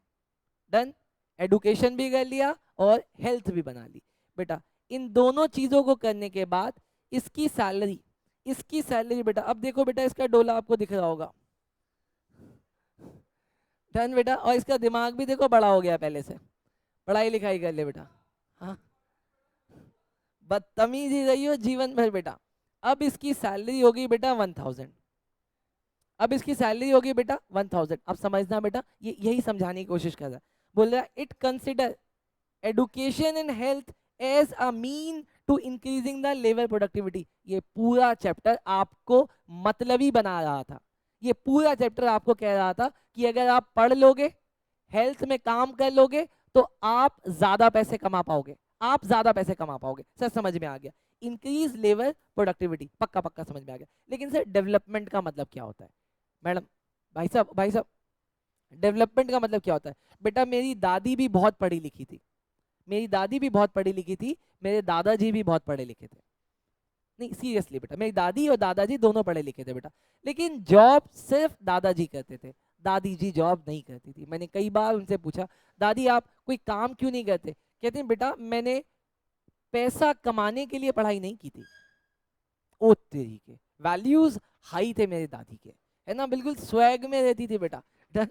डन। एडुकेशन भी कर लिया और हेल्थ भी बना ली। बेटा इन दोनों चीजों को करने के बाद इसकी सैलरी, इसकी सैलरी बेटा, अब देखो बेटा इसका डोला आपको दिख रहा होगा। डन बेटा, और इसका दिमाग भी देखो बड़ा हो गया पहले से, पढ़ाई लिखाई कर ले बेटा। हाँ, बदतमीजी रही हो जीवन भर बेटा। अब इसकी सैलरी होगी बेटा 1000। अब इसकी सैलरी होगी बेटा 1000। अब समझना बेटा, ये यही समझाने की कोशिश कर रहा है। बोल रहा है it consider education and health as a mean to increasing the level productivity. ये पूरा चैप्टर आपको मतलबी बना रहा था। ये पूरा चैप्टर आपको कह रहा था कि अगर आप पढ़ लोगे, हेल्थ में काम कर लोगे तो आप ज्यादा पैसे कमा पाओगे, आप ज्यादा पैसे कमा पाओगे। सर समझ में आ गया, इंक्रीज लेवल प्रोडक्टिविटी, पक्का पक्का समझ में आ गया। लेकिन सर डेवलपमेंट का मतलब क्या होता है? मैडम, भाई साहब, डेवलपमेंट का मतलब क्या होता है? बेटा मेरी दादी भी बहुत पढ़ी लिखी थी, मेरी दादी भी बहुत पढ़ी लिखी थी, मेरे दादाजी भी बहुत पढ़े लिखे थे। नहीं सीरियसली बेटा, मेरी दादी और दादाजी दोनों पढ़े लिखे थे बेटा। लेकिन जॉब सिर्फ दादाजी करते थे, दादी जी जॉब नहीं करती थी। मैंने कई बार उनसे पूछा, दादी आप कोई काम क्यों नहीं करते? कहते हैं बेटा मैंने पैसा कमाने के लिए पढ़ाई नहीं की थी। ओ तेरी के, वैल्यूज हाई थे मेरे दादी के, है ना, बिल्कुल स्वैग में रहती थी बेटा। डन।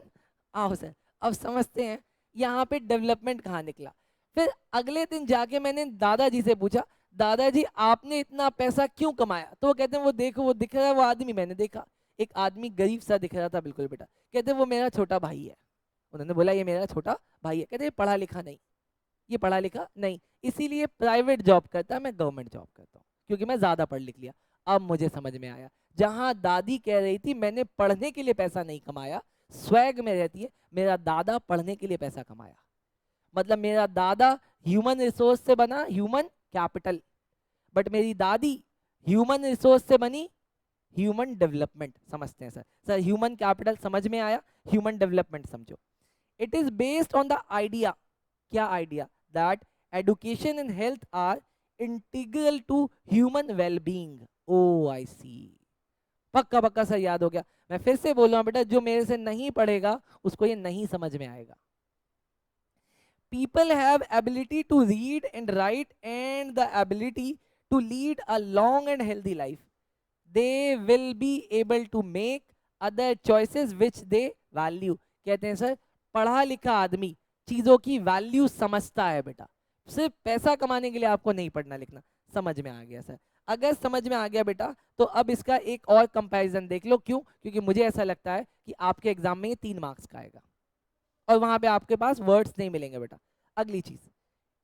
आओ सर, अब समझते हैं यहाँ पे डेवलपमेंट कहाँ निकला। फिर अगले दिन जाके मैंने दादाजी से पूछा, दादाजी आपने इतना पैसा क्यों कमाया? तो वो कहते हैं वो देखो वो दिख रहा है वो आदमी, मैंने देखा एक आदमी गरीब सा दिख रहा था बिल्कुल बेटा। कहते वो मेरा छोटा भाई है। उन्होंने बोला ये मेरा छोटा भाई है। कहते पढ़ा लिखा नहीं, ये पढ़ा लिखा नहीं, इसीलिए प्राइवेट जॉब करता है, मैं गवर्नमेंट जॉब करता हूँ क्योंकि मैं ज्यादा पढ़ लिख लिया। अब मुझे समझ में आया, जहां दादी कह रही थी मैंने पढ़ने के लिए पैसा नहीं कमाया, स्वैग में रहती है मेरा दादा पढ़ने के लिए पैसा कमाया। मतलब मेरा दादा ह्यूमन रिसोर्स से बना ह्यूमन कैपिटल, बट मेरी दादी ह्यूमन रिसोर्स से बनी ह्यूमन डेवलपमेंट। समझते हैं सर? सर ह्यूमन कैपिटल समझ में आया, ह्यूमन डेवलपमेंट समझो। It is based on the idea, क्या idea? That education and health are integral to human wellbeing. Oh I see, पक्का पक्का सर याद हो गया। मैं फिर से बोल रहा हूं बेटा, जो मेरे से नहीं पढ़ेगा उसको ये नहीं समझ में आएगा। People have ability to read and write and the ability to lead a long and healthy life. They will be able to make other choices which they value। कहते हैं सर पढ़ा लिखा आदमी चीजों की वैल्यू समझता है बेटा। सिर्फ पैसा कमाने के लिए आपको नहीं पढ़ना लिखना। समझ में आ गया सर? अगर समझ में आ गया बेटा तो अब इसका एक और कंपैरिजन देख लो। क्यों? क्योंकि मुझे ऐसा लगता है कि आपके एग्जाम में ये 3 मार्क्स का आएगा और वहां पे आपके पास वर्ड्स नहीं मिलेंगे बेटा। अगली चीज,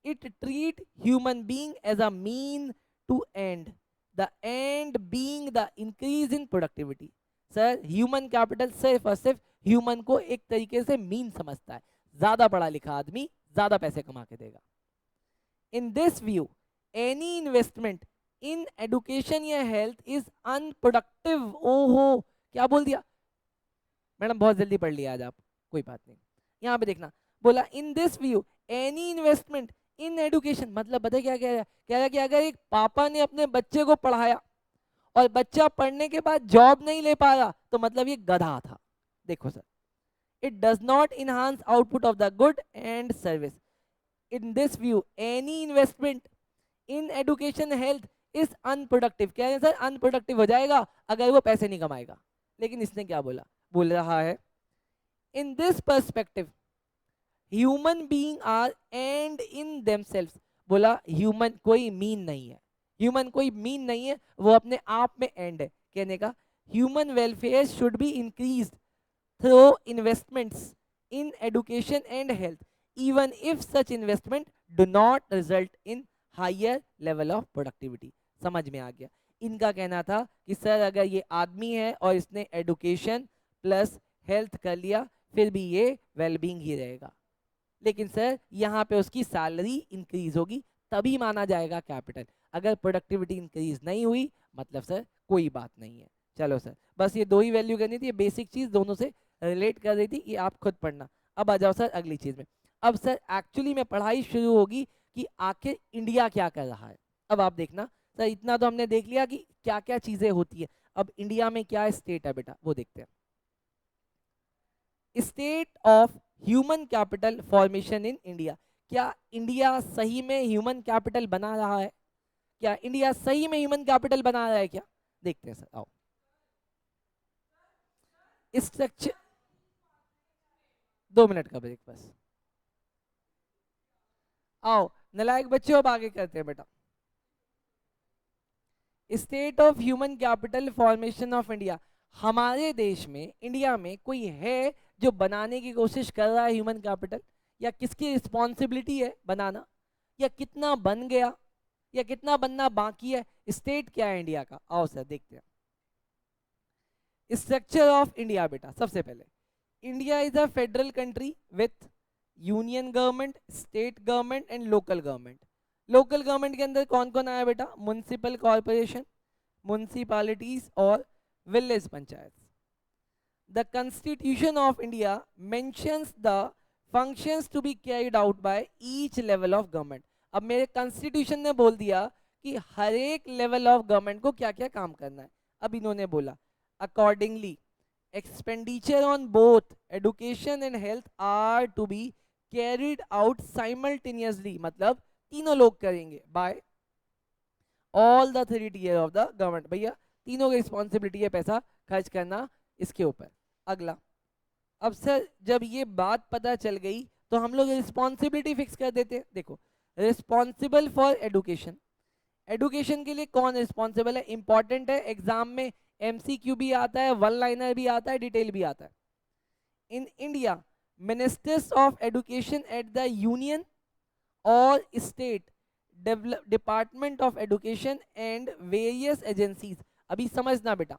it treat human being as a mean to end, the end being the increase in productivity. Sir human capital सिर्फ और सिर्फ ह्यूमन को एक तरीके से मीन समझता है, ज्यादा पढ़ा लिखा आदमी ज्यादा पैसे कमा के देगा। In this view any investment in education या हेल्थ इज अनप्रोडक्टिव। ओहो, क्या बोल दिया मैडम, बहुत जल्दी पढ़ लिया आज आप, कोई बात नहीं। यहाँ पे देखना, बोला in this view any investment in education, मतलब पता है क्या कह रहा है, कह रहा है कि अगर एक पापा ने अपने बच्चे को पढ़ाया और बच्चा पढ़ने के बाद जॉब नहीं ले पा रहा, तो मतलब ये गधा था। देखो sir, it does not enhance output of the good and service. In this view any investment in education health is unproductive। कह रहे हैं सर अनप्रोडक्टिव हो जाएगा अगर वो पैसे नहीं कमाएगा। लेकिन इसने क्या बोला, बोल रहा है in this perspective human being are end in themselves। बोला ह्यूमन कोई मीन नहीं है, ह्यूमन कोई मीन नहीं है, वो अपने आप में एंड है। कहने का human welfare should be increased through investments in education and health, even if such investment do not result in higher level of productivity। समझ में आ गया। इनका कहना था कि सर अगर ये आदमी है और इसने एडुकेशन प्लस हेल्थ कर लिया फिर भी ये वेलबींग ही रहेगा, लेकिन सर यहाँ पे उसकी सैलरी इंक्रीज होगी तभी माना जाएगा कैपिटल। अगर प्रोडक्टिविटी इंक्रीज नहीं हुई मतलब सर कोई बात नहीं है। चलो सर, बस ये दो ही वैल्यू करनी थी, बेसिक चीज दोनों से रिलेट कर रही थी, ये आप खुद पढ़ना। अब आ जाओ सर अगली चीज में। अब सर एक्चुअली में पढ़ाई शुरू होगी कि आखिर इंडिया क्या कर रहा है। अब आप देखना सर, इतना तो हमने देख लिया कि क्या क्या चीजें होती है, अब इंडिया में क्या स्टेट है बेटा वो देखते हैं। State of human capital formation in India. क्या इंडिया सही में ह्यूमन कैपिटल बना रहा है? क्या इंडिया सही में ह्यूमन कैपिटल बना रहा है क्या? देखते हैं सर, आओ। स्ट्रक्चर, 2 मिनट का ब्रेक बस। आओ नलायक बच्चों, अब आगे करते हैं बेटा। State of human capital formation of India. हमारे देश में, इंडिया में कोई है जो बनाने की कोशिश कर रहा है ह्यूमन कैपिटल, या किसकी रिस्पॉन्सिबिलिटी है बनाना, या कितना बन गया, या कितना बनना बाकी है? स्टेट क्या है इंडिया का? आओ सर देखते हैं। स्ट्रक्चर ऑफ इंडिया बेटा, सबसे पहले India is a federal country with union government, state government and local government. Local government के अंदर कौन कौन आया बेटा? म्युनिसिपल कॉर्पोरेशन, म्युनिसिपैलिटीज और village panchayat. The constitution of India mentions the functions to be carried out by each level of government. अब मेरे constitution ने बोल दिया कि हर एक लेवल ऑफ गवर्नमेंट को क्या क्या काम करना है। अब इन्होंने बोला accordingly expenditure on both education and health are to be carried out simultaneously, मतलब तीनों लोग करेंगे by all the 3 tier of the government। भैया तीनों की रिस्पॉन्सिबिलिटी है पैसा खर्च करना इसके ऊपर। अगला, अब सर जब ये बात पता चल गई तो हम लोग रिस्पॉन्सिबिलिटी फिक्स कर देते हैं। देखो, रिस्पॉन्सिबल फॉर एडुकेशन, एडुकेशन के लिए कौन रिस्पॉन्सिबल है? इंपॉर्टेंट है, एग्जाम में एमसीक्यू भी आता है, वन लाइनर भी आता है, डिटेल भी आता है। In India ministers of education at the union और state department of education and various agencies. अभी समझना बेटा,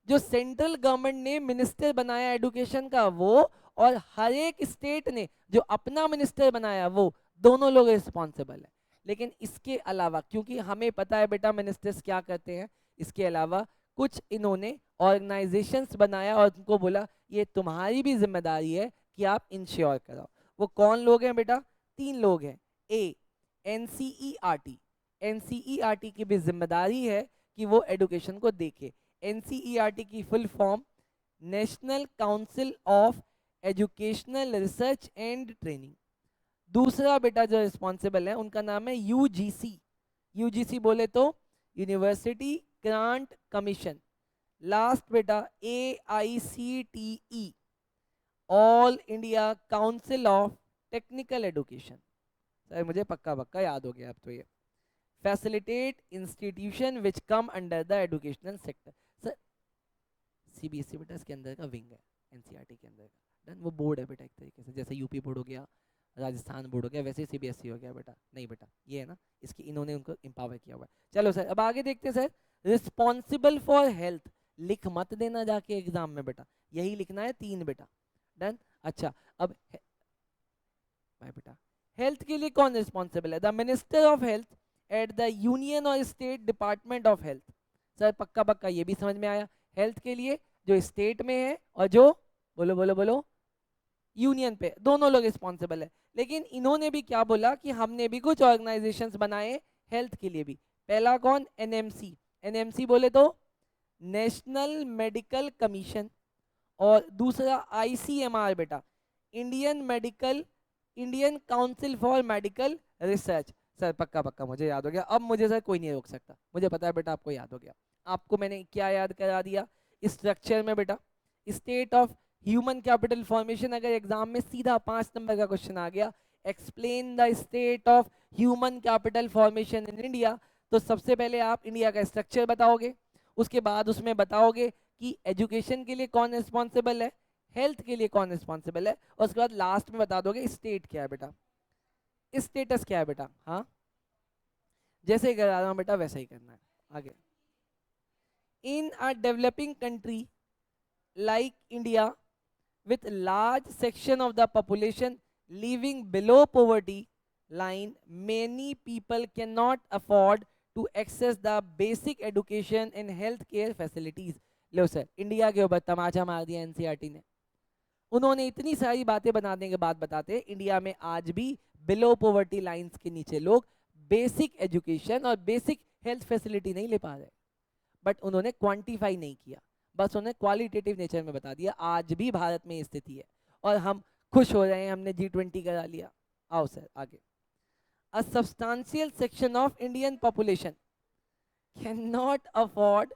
जो सेंट्रल गवर्नमेंट ने मिनिस्टर बनाया एडुकेशन का वो, और हर एक स्टेट ने जो अपना मिनिस्टर बनाया वो, दोनों लोग रिस्पॉन्सिबल है। लेकिन इसके अलावा, क्योंकि हमें पता है बेटा मिनिस्टर्स क्या करते हैं, इसके अलावा कुछ इन्होंने ऑर्गेनाइजेशंस बनाया और उनको बोला ये तुम्हारी भी जिम्मेदारी है कि आप इंश्योर कराओ। वो कौन लोग हैं बेटा? 3 लोग हैं। ए, एनसीईआरटी, एनसीईआरटी की भी जिम्मेदारी है कि वो एडुकेशन को देखे। एनसीईआरटी की full form national council of educational research and training. दूसरा बेटा जो रिस्पॉन्सिबल है उनका नाम है यूजीसी। यूजीसी बोले तो यूनिवर्सिटी ग्रांट कमीशन। लास्ट बेटा AICTE, all India council of technical education. Sir मुझे पक्का पक्का याद हो गया अब तो ये। Facilitate institution which come under the educational sector. Sir CBSE बेटा इसके अंदर का विंग है, एनसीईआरटी के अंदर का। डन, वो बोर्ड है बेटा एक तरीके से, जैसे यूपी बोर्ड हो गया, राजस्थान बोर्ड हो गया, वैसे सीबीएसई हो गया बेटा। नहीं बेटा ये है ना, इसकी इन्होंने उनको एम्पावर किया हुआ है। चलो सर अब आगे देखते हैं सर। रिस्पॉन्सिबल फॉर हेल्थ, लिख मत देना जाके एग्जाम में बेटा, यही लिखना है 3 बेटा। डन। अच्छा अब भाई बेटा, हेल्थ के लिए कौन रिस्पॉन्सिबल है? The minister of health at the union और state department of health. Sir पक्का पक्का ये भी समझ में आया, हेल्थ के लिए जो स्टेट में है और जो, बोलो बोलो बोलो, यूनियन पे, दोनों लोग रिस्पॉन्सिबल है। लेकिन इन्होंने भी क्या बोला कि हमने भी कुछ ऑर्गेनाइजेशंस बनाए हेल्थ के लिए भी। पहला कौन? एनएमसी। एनएमसी बोले तो नेशनल मेडिकल कमीशन, और दूसरा आईसीएमआर बेटा, Indian council for medical research. Sir पक्का पक्का मुझे याद हो गया, अब मुझे सर कोई नहीं रोक सकता, मुझे पता है बेटा आपको याद हो गया। आपको मैंने क्या याद करा दिया स्ट्रक्चर में बेटा? State of human capital formation. अगर एग्जाम में सीधा 5 नंबर का क्वेश्चन आ गया, explain the state of human capital formation in India, तो सबसे पहले आप इंडिया का स्ट्रक्चर बताओगे, उसके बाद उसमें बताओगे कि एजुकेशन के लिए कौन रिस्पॉन्सिबल है, हेल्थ के लिए कौन रिस्पॉन्सिबल है, और उसके बाद लास्ट में बता दोगे स्टेट क्या है बेटा, स्टेटस क्या है बेटा। हाँ जैसे ही करा रहा हूं बेटा वैसा ही करना है। आगे, in a developing country like India with large section of the population living below poverty line, many people cannot afford to access the basic education and health care facilities। Low sir, India के ऊपर तमाचा मार दिया NCERT ने। उन्होंने इतनी सारी बातें बनाने के बाद बताते इंडिया में आज भी बिलो पॉवर्टी लाइंस के नीचे लोग बेसिक एजुकेशन और बेसिक हेल्थ फैसिलिटी नहीं ले पा रहे। बट उन्होंने क्वांटिफाई नहीं किया, बस उन्हें क्वालिटेटिव नेचर में बता दिया। आज भी भारत में स्थिति है और हम खुश हो रहे हैं, हमने G20 करा लिया। आओ सर आगे। A substantial section of Indian population can not afford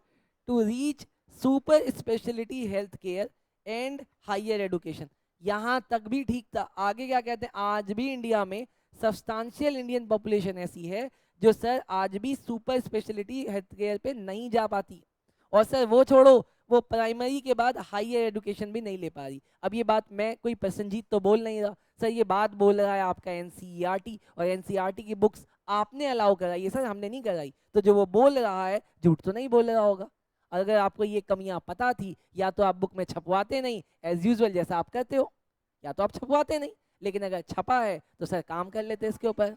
to reach super speciality health care and higher education. यहां तक भी ठीक था, आगे क्या कहते हैं? आज भी इंडिया में सब्सटेंशियल इंडियन पॉपुलेशन ऐसी है जो सर आज भी सुपर स्पेशलिटी हेल्थ केयर पे नहीं जा पाती, और सर वो छोड़ो, वो प्राइमरी के बाद हायर एजुकेशन भी नहीं ले पा रही। अब ये बात मैं कोई प्रसन्नजीत तो बोल नहीं रहा सर, ये बात बोल रहा है आपका एनसीईआरटी, और एनसीईआरटी की बुक्स आपने अलाउ कराई है सर, हमने नहीं कराई। तो जो वो बोल रहा है झूठ तो नहीं बोल रहा होगा। अगर आपको ये कमियां पता थी, या तो आप बुक में छपवाते नहीं एज यूजुअल जैसा आप करते हो, या तो आप छपवाते नहीं, लेकिन अगर छपा है तो सर काम कर लेते इसके ऊपर।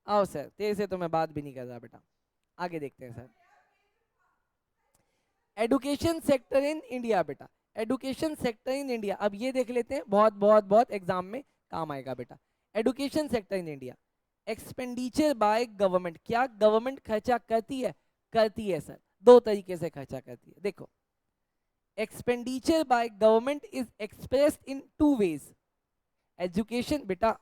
आओ सर, तेरे से तो मैं बात भी नहीं कर रहा बेटा, आगे देखते हैं sir. Education sector in India बेटा, एडुकेशन सेक्टर इन इंडिया, अब ये देख लेते हैं, बहुत बहुत बहुत एग्जाम में काम आएगा बेटा। Education sector in India, expenditure by government. क्या गवर्नमेंट खर्चा करती है? करती है सर, दो तरीके से खर्चा करती है। देखो, expenditure by government is expressed in 2 ways. Education बेटा,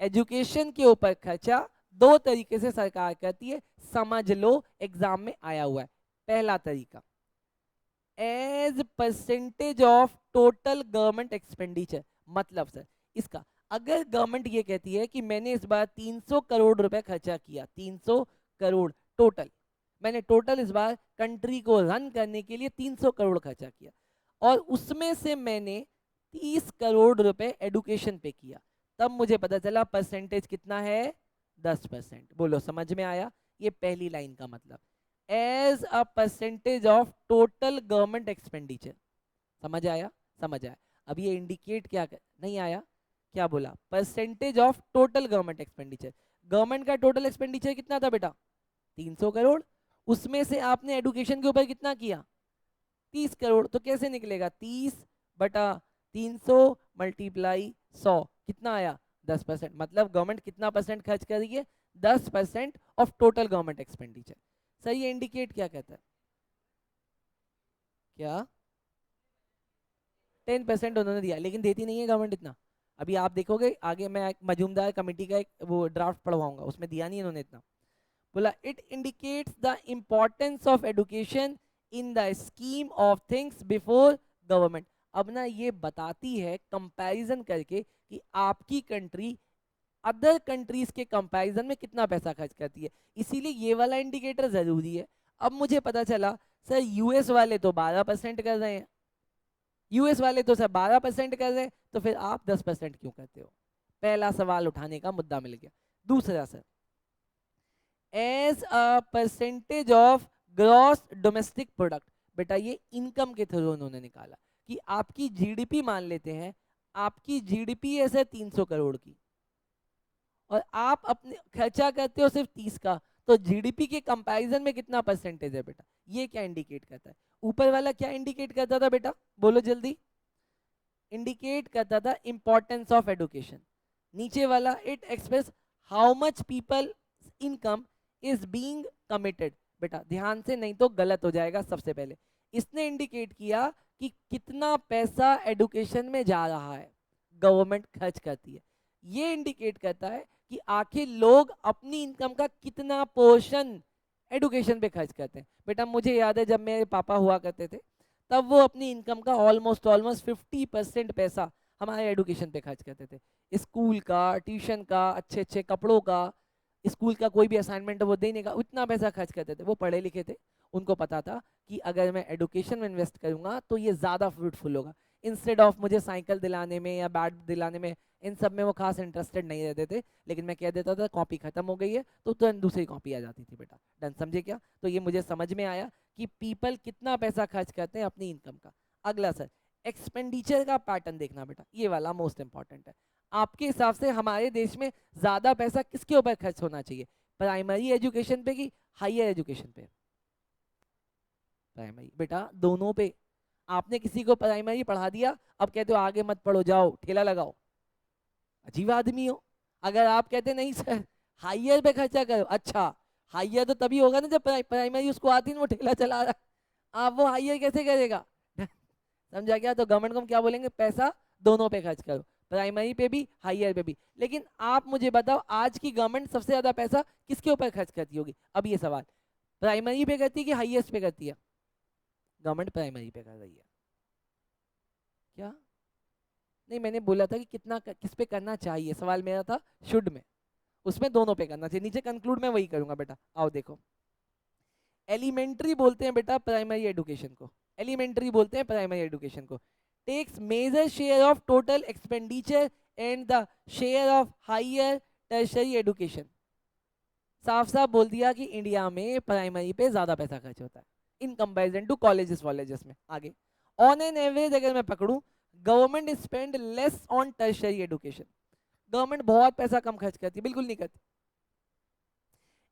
एजुकेशन के ऊपर खर्चा 2 तरीके से सरकार करती है, समझ लो एग्जाम में आया हुआ है। पहला तरीका, as percentage of total government expenditure. मतलब सर इसका, अगर गवर्नमेंट ये कहती है कि मैंने इस बार 300 करोड़ रुपए खर्चा किया, 300 करोड़ टोटल, मैंने टोटल इस बार कंट्री को रन करने के लिए 300 करोड़ खर्चा किया, और उसमें से मैंने 30 करोड़ रुपए एडुकेशन पे किया, तब मुझे पता चला परसेंटेज कितना है, 10%। बोलो समझ में आया? ये पहली लाइन का मतलब, as a percentage of total government expenditure. समझ आया? समझ आया। अब ये इंडिकेट क्या नहीं आया, क्या बोला? Percentage of total government expenditure. Government का टोटल एक्सपेंडिचर कितना था बेटा? 300 करोड़। उसमें से आपने एडुकेशन के ऊपर कितना किया? 30 करोड़। तो कैसे निकलेगा? 30 बटा 300 मल्टीप्लाई 100, कितना आया? 10%। मतलब गवर्नमेंट कितना परसेंट खर्च कर रही है? 10% of total government expenditure. Sir ये इंडिकेट क्या कहता है? क्या? 10% उन्होंने दिया, लेकिन देती नहीं है गवर्नमेंट इतना। अभी आप देखोगे आगे, मैं मजूमदार कमेटी का एक वो ड्राफ्ट पढ़वाऊंगा, उसमें दिया नहीं इन्होंने इतना। बोला it indicates the importance of education in the scheme of things before government. अब ना ये बताती है कंपैरिजन करके कि आपकी कंट्री अदर कंट्रीज के कंपैरिजन में कितना पैसा खर्च करती है, इसीलिए ये वाला इंडिकेटर जरूरी है। अब मुझे पता चला सर यूएस वाले तो 12% कर रहे हैं, यूएस वाले तो सर 12% कर रहे हैं, तो फिर आप 10% क्यों करते हो? पहला सवाल उठाने का मुद्दा मिल गया। दूसरा sir, as a percentage of gross domestic product, बेटा ये इनकम के थ्रू उन्होंने निकाला कि आपकी जीडीपी मान लेते हैं, आपकी जीडीपी ऐसे 300 करोड़ की और आप अपने खर्चा करते हो सिर्फ 30 का, तो जीडीपी के कंपैरिजन में कितना परसेंटेज है बेटा? ये क्या इंडिकेट करता है? ऊपर वाला क्या इंडिकेट करता था बेटा, बोलो जल्दी? इंडिकेट करता था इंपॉर्टेंस ऑफ एडुकेशन। नीचे वाला it express how much people income is being committed. बेटा ध्यान से, नहीं तो गलत हो जाएगा। सबसे पहले इसने इंडिकेट किया कि कितना पैसा एडुकेशन में जा रहा है, गवर्नमेंट खर्च करती है। ये इंडिकेट करता है कि आखिर लोग अपनी इनकम का कितना पोर्शन एडुकेशन पे खर्च करते हैं। बेटा मुझे याद है जब मेरे पापा हुआ करते थे, तब वो अपनी इनकम का ऑलमोस्ट 50% पैसा हमारे एडुकेशन पे खर्च करते थे। स्कूल का, ट्यूशन का, अच्छे अच्छे कपड़ों का, स्कूल का कोई भी असाइनमेंट वो देने का, उतना पैसा खर्च करते थे। वो पढ़े लिखे थे, उनको पता था कि अगर मैं एडुकेशन में इन्वेस्ट करूंगा तो ये ज़्यादा फ्रूटफुल होगा। इंस्टेड ऑफ मुझे साइकिल दिलाने में या बैट दिलाने में, इन सब में वो खास इंटरेस्टेड नहीं रहते थे। लेकिन मैं कह देता था कॉपी खत्म हो गई है तो तुरंत दूसरी कॉपी आ जाती थी। बेटा डन, समझे क्या? तो ये मुझे समझ में आया कि पीपल कितना पैसा खर्च करते हैं अपनी इनकम का। अगला सर, एक्सपेंडिचर का पैटर्न देखना बेटा, ये वाला मोस्ट इंपॉर्टेंट है। आपके हिसाब से हमारे देश में ज्यादा पैसा किसके ऊपर खर्च होना चाहिए? प्राइमरी एजुकेशन पे कि हायर एजुकेशन पे? प्राइमरी बेटा, दोनों पे। आपने किसी को प्राइमरी पढ़ा दिया, अब कहते हो आगे मत पढ़ो, जाओ ठेला लगाओ, अजीब आदमी हो। अगर आप कहते नहीं सर हायर पे खर्चा करो, अच्छा हायर तो तभी होगा ना जब प्राइमरी उसको आती है, वो ठेला चला रहा है, आप वो हायर कैसे करेगा? समझा क्या? तो गवर्नमेंट को हम क्या बोलेंगे? पैसा दोनों पे खर्च करो, प्राइमरी पे भी हायर पे भी। लेकिन आप मुझे बताओ आज की गवर्नमेंट सबसे ज्यादा पैसा किसके ऊपर खर्च करती होगी? अब ये सवाल, प्राइमरी पे करती है कि हाईएस्ट पे करती है? गवर्नमेंट प्राइमरी पे कर रही है क्या? नहीं, मैंने बोला था कि कितना किस पे करना चाहिए, सवाल मेरा था शुड में, उसमें दोनों पे करना चाहिए। नीचे कंक्लूड में वही करूंगा बेटा, आओ देखो। एलिमेंट्री बोलते हैं बेटा प्राइमरी एजुकेशन को, एलिमेंट्री बोलते हैं प्राइमरी एजुकेशन को। Takes major share of total expenditure and the share of higher tertiary education. साफ साफ बोल दिया कि इंडिया में प्राइमरी पे ज्यादा पैसा खर्च होता है इन कंपैरिजन टू कॉलेजेस वॉलेजेस में। आगे, ऑन एन एवरेज अगर मैं पकड़ूं, government spend less on tertiary education. Government बहुत पैसा कम खर्च करती है, बिल्कुल नहीं करती।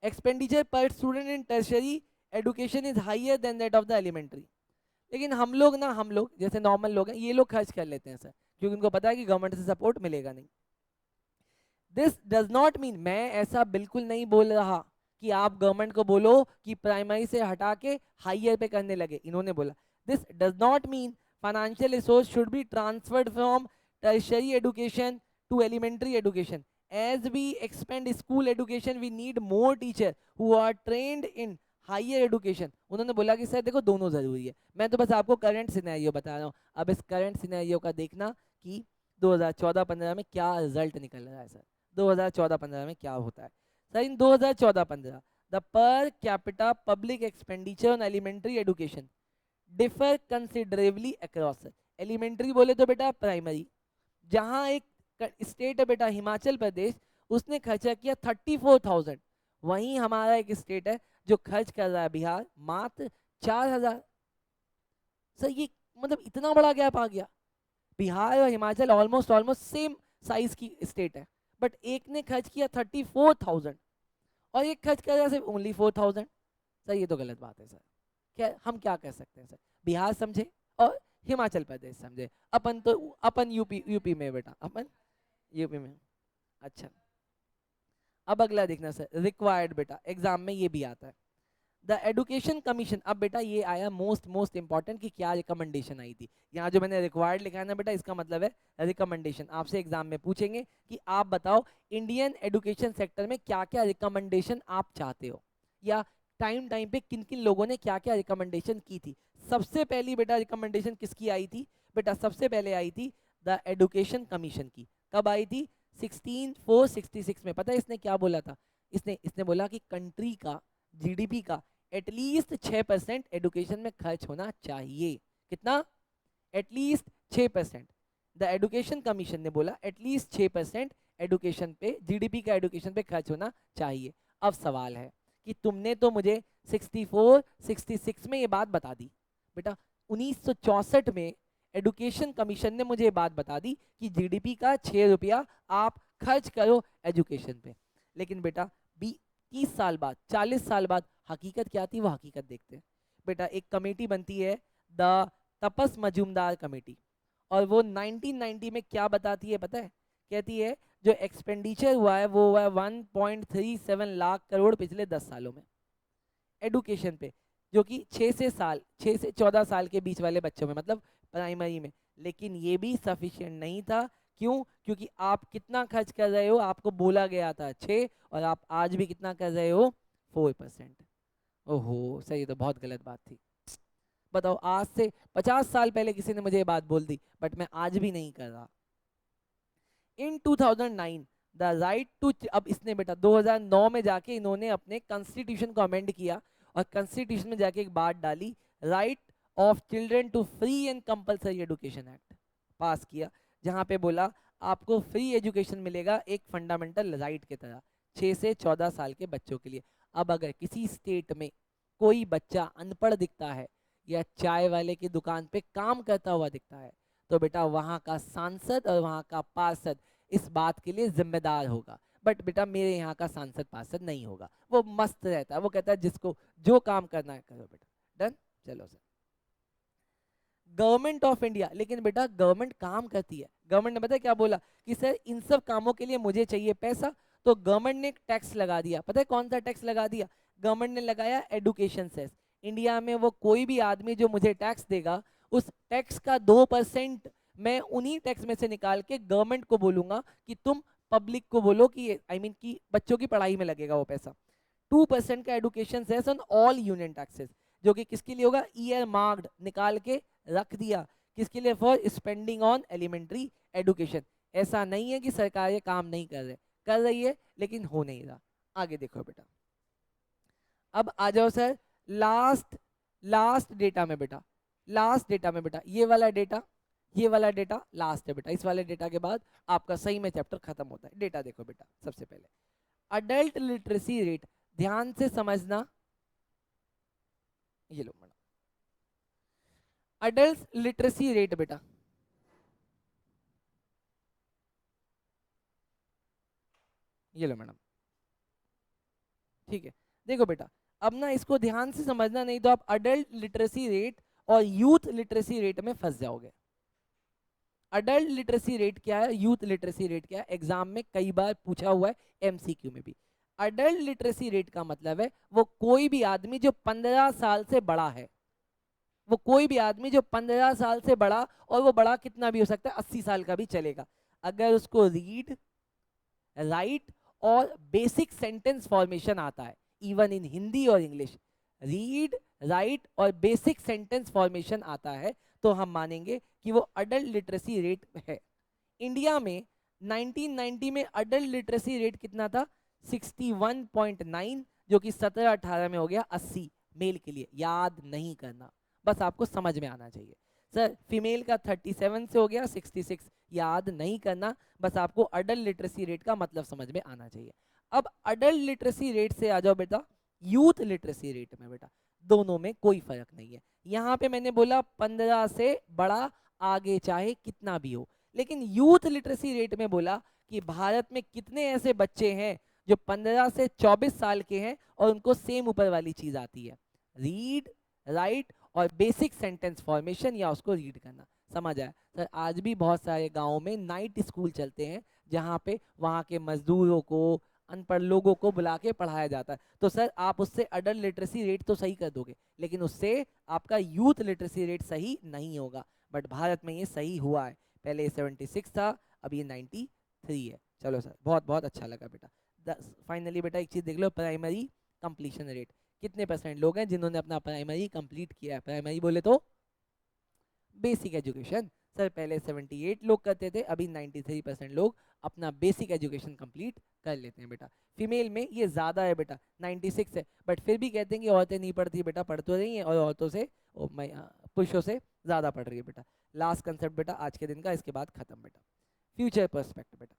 Expenditure per student in tertiary education is higher than that of the elementary. लेकिन हम लोग ना, हम लोग जैसे नॉर्मल लोग हैं, ये लोग खर्च कर लेते हैं सर, क्योंकि उनको पता है कि गवर्नमेंट से सपोर्ट मिलेगा नहीं। दिस डज नॉट मीन, मैं ऐसा बिल्कुल नहीं बोल रहा कि आप गवर्नमेंट को बोलो कि प्राइमरी से हटा के हायर पे करने लगे। इन्होंने बोला this does not mean financial resource should be transferred from tertiary education to elementary education. As we expand school education we need more teacher who are trained in higher education. उन्होंने बोला कि sir देखो दोनों जरूरी है। मैं तो बस आपको करंट सिनेरियो बता रहा हूँ। अब इस करंट सिनेरियो का देखना कि 2014-15 में क्या रिजल्ट निकल रहा है सर। 2014-15 में क्या होता है sir? In 2014-15 the per capita public expenditure on elementary education differ considerably across. Elementary बोले तो बेटा प्राइमरी, जहां एक स्टेट है बेटा हिमाचल प्रदेश, उसने खर्चा किया 34,000। वहीं हमारा एक स्टेट है जो खर्च कर रहा है बिहार मात्र 4,000। सर ये मतलब इतना बड़ा गैप आ गया। बिहार और Himachal almost almost same size की स्टेट है, बट एक ने खर्च किया 34,000 और एक खर्च कर रहा है सिर्फ ओनली 4,000। सर ये तो गलत बात है सर। क्या हम क्या कह सकते हैं सर? बिहार समझे और हिमाचल प्रदेश समझे, अपन तो अपन यूपी में बेटा, अपन यूपी में। अच्छा, अब अगला देखना सर, रिक्वायर्ड बेटा एग्जाम में ये भी आता है। द एडुकेशन कमीशन, अब बेटा ये आया मोस्ट इंपॉर्टेंट कि क्या रिकमेंडेशन आई थी। यहाँ जो मैंने रिक्वायर्ड लिखा है ना बेटा, इसका मतलब है रिकमेंडेशन। आपसे एग्जाम में पूछेंगे कि आप बताओ इंडियन एजुकेशन सेक्टर में क्या क्या रिकमेंडेशन आप चाहते हो, या टाइम टाइम पे किन किन लोगों ने क्या क्या रिकमेंडेशन की थी। सबसे पहली बेटा रिकमेंडेशन किसकी आई थी? बेटा सबसे पहले आई थी द एडुकेशन कमीशन की। कब आई थी? 16/4/66 में। पता है इसने क्या बोला था? इसने बोला कि कंट्री का जीडीपी का एटलीस्ट 6% एडुकेशन में खर्च होना चाहिए। कितना? एटलीस्ट 6%। द एडुकेशन कमीशन ने बोला एटलीस्ट 6% एडुकेशन पे, जीडीपी का एडुकेशन पे खर्च होना चाहिए। अब सवाल है कि तुमने तो मुझे 64 66 में ये बात बता दी। बेटा 1964 में एजुकेशन कमीशन ने मुझे ये बात बता दी कि जीडीपी का 6 रुपया आप खर्च करो एजुकेशन पे। लेकिन बेटा 30 साल बाद 40 साल बाद हकीकत क्या थी वो हकीकत देखते हैं। बेटा एक कमेटी बनती है, द तपस मजूमदार कमेटी, और वो 1990 में क्या बताती है पता है? कहती है जो एक्सपेंडिचर हुआ है वो हुआ है 1.37 लाख करोड़ पिछले 10 सालों में एडुकेशन पे, जो कि 6 से 14 साल के बीच वाले बच्चों में, मतलब प्राइमरी में। लेकिन ये भी सफिशिएंट नहीं था। क्यों? क्योंकि आप कितना खर्च कर रहे हो, आपको बोला गया था 6, और आप आज भी कितना कर रहे हो? 4%। ओहो सही, तो बहुत गलत बात थी। बताओ, आज से 50 साल पहले किसी ने मुझे ये बात बोल दी, बट मैं आज भी नहीं कर रहा। इन 2009 द राइट टू, अब इसने बेटा 2009 में जाके इन्होंने अपने कॉन्स्टिट्यूशन को अमेंड किया, और कॉन्स्टिट्यूशन में जाके एक बात डाली, right of children to free and compulsory education act pass किया, जहां पे बोला आपको फ्री एजुकेशन मिलेगा एक फंडामेंटल राइट की तरह 6 से 14 साल के बच्चों के लिए। अब अगर किसी स्टेट में कोई बच्चा अनपढ़ दिखता है या चाय वाले की दुकान पे काम करता हुआ दिखता है, तो बेटा वहाँ का सांसद और वहाँ का पार्षद इस बात के लिए जिम्मेदार होगा। बट बेटा मेरे यहाँ का सांसद पार्षद नहीं होगा, वो मस्त रहता है, वो कहता है जिसको जो काम करना है करो बेटा, डन। चलो सर, गवर्नमेंट ऑफ इंडिया, लेकिन बेटा गवर्नमेंट काम करती है। गवर्नमेंट ने पता है क्या बोला कि सर इन सब कामों के लिए मुझे चाहिए पैसा, तो गवर्नमेंट ने एक टैक्स लगा दिया। पता है कौन सा टैक्स लगा दिया? गवर्नमेंट ने लगाया एडुकेशन सेस। इंडिया में वो कोई भी आदमी जो मुझे टैक्स देगा, उस टैक्स का 2% मैं उन्हीं टैक्स में से निकाल के गवर्नमेंट को बोलूंगा कि तुम पब्लिक को बोलो कि कि बच्चों की पढ़ाई में लगेगा वो पैसा। 2% का education cess on all union taxes, जो कि किसके लिए होगा? ईयर मार्क्ड, निकाल के रख दिया। किसके लिए? For spending on elementary education. ऐसा नहीं है कि सरकार ये काम नहीं कर रही है, लेकिन हो नहीं रहा। आगे देखो बेटा, अब आ जाओ सर लास्ट लास्ट डेटा में बेटा, लास्ट डेटा में बेटा, ये वाला डेटा लास्ट है बेटा। इस वाले डेटा के बाद आपका सही में चैप्टर खत्म होता है। डेटा देखो बेटा, सबसे पहले अडल्ट लिटरेसी रेट, ध्यान से समझना, ये लो मैडम, अडल्ट लिटरेसी रेट बेटा, ये लो मैडम, ठीक है। देखो बेटा, अब ना इसको ध्यान से समझना, नहीं तो आप अडल्ट लिटरेसी रेट और यूथ लिटरेसी रेट में फंस जाओगे। अडल्ट लिटरेसी रेट क्या है, यूथ लिटरेसी रेट क्या है, एग्जाम में कई बार पूछा हुआ है, एमसीक्यू में भी। अडल्ट लिटरेसी रेट का मतलब है वो कोई भी आदमी जो 15 साल से बड़ा है, वो कोई भी आदमी जो 15 साल से बड़ा, और वो बड़ा कितना भी हो सकता है, 80 साल का भी चलेगा, अगर उसको रीड, राइट और बेसिक सेंटेंस फॉर्मेशन आता है, इवन इन हिंदी और इंग्लिश, रीड, राइट और बेसिक सेंटेंस फॉर्मेशन आता है, तो हम मानेंगे कि वो अडल्ट लिटरेसी रेट है। इंडिया में 1990 में अडल्ट लिटरेसी रेट कितना था? 61.9, जो कि 17-18 में हो गया 80 मेल के लिए। याद नहीं करना, बस आपको समझ में आना चाहिए। सर फीमेल का 37 से हो गया 66, याद नहीं करना, बस आपको अडल्ट लिटरेसी रेट का मतलब समझ में आना चाहिए। अब अडल्ट लिटरेसी रेट से आ जाओ बेटा यूथ लिटरेसी रेट में। बेटा दोनों में कोई फर्क नहीं है। यहाँ पे मैंने बोला 15 से बड़ा, आगे चाहे कितना भी हो, लेकिन यूथ लिटरेसी रेट में बोला कि भारत में कितने ऐसे बच्चे हैं जो 15 से 24 साल के हैं और उनको सेम ऊपर वाली चीज आती है, रीड, राइट और बेसिक सेंटेंस फॉर्मेशन, या उसको रीड करना। समझ आया सर? आज भी बहुत सारे गाँव में नाइट स्कूल चलते हैं, जहाँ पे वहाँ के मजदूरों को, अनपढ़ लोगों को बुला के पढ़ाया जाता है। तो सर आप उससे अडल्ट लिटरेसी रेट तो सही कर दोगे, लेकिन उससे आपका यूथ लिटरेसी रेट सही नहीं होगा। बट भारत में ये सही हुआ है, पहले 76 था, अब ये 93 है। चलो सर, बहुत बहुत अच्छा लगा बेटा। फाइनली बेटा एक चीज देख लो, प्राइमरी कंप्लीशन रेट, कितने परसेंट लोग हैं जिन्होंने अपना प्राइमरी कंप्लीट किया है? प्राइमरी बोले तो बेसिक एजुकेशन। सर पहले 78 लोग करते थे, अभी 93% लोग अपना बेसिक एजुकेशन कंप्लीट कर लेते हैं बेटा। फीमेल में ये ज़्यादा है बेटा, 96 है, बट फिर भी कहते हैं कि औरतें नहीं पढ़ती बेटा, पढ़ तो रही हैं, और औरतों से पुरुषों से ज़्यादा पढ़ रही है बेटा। लास्ट कंसेप्ट बेटा आज के दिन का, इसके बाद खत्म बेटा। फ्यूचर पर्सपेक्ट बेटा,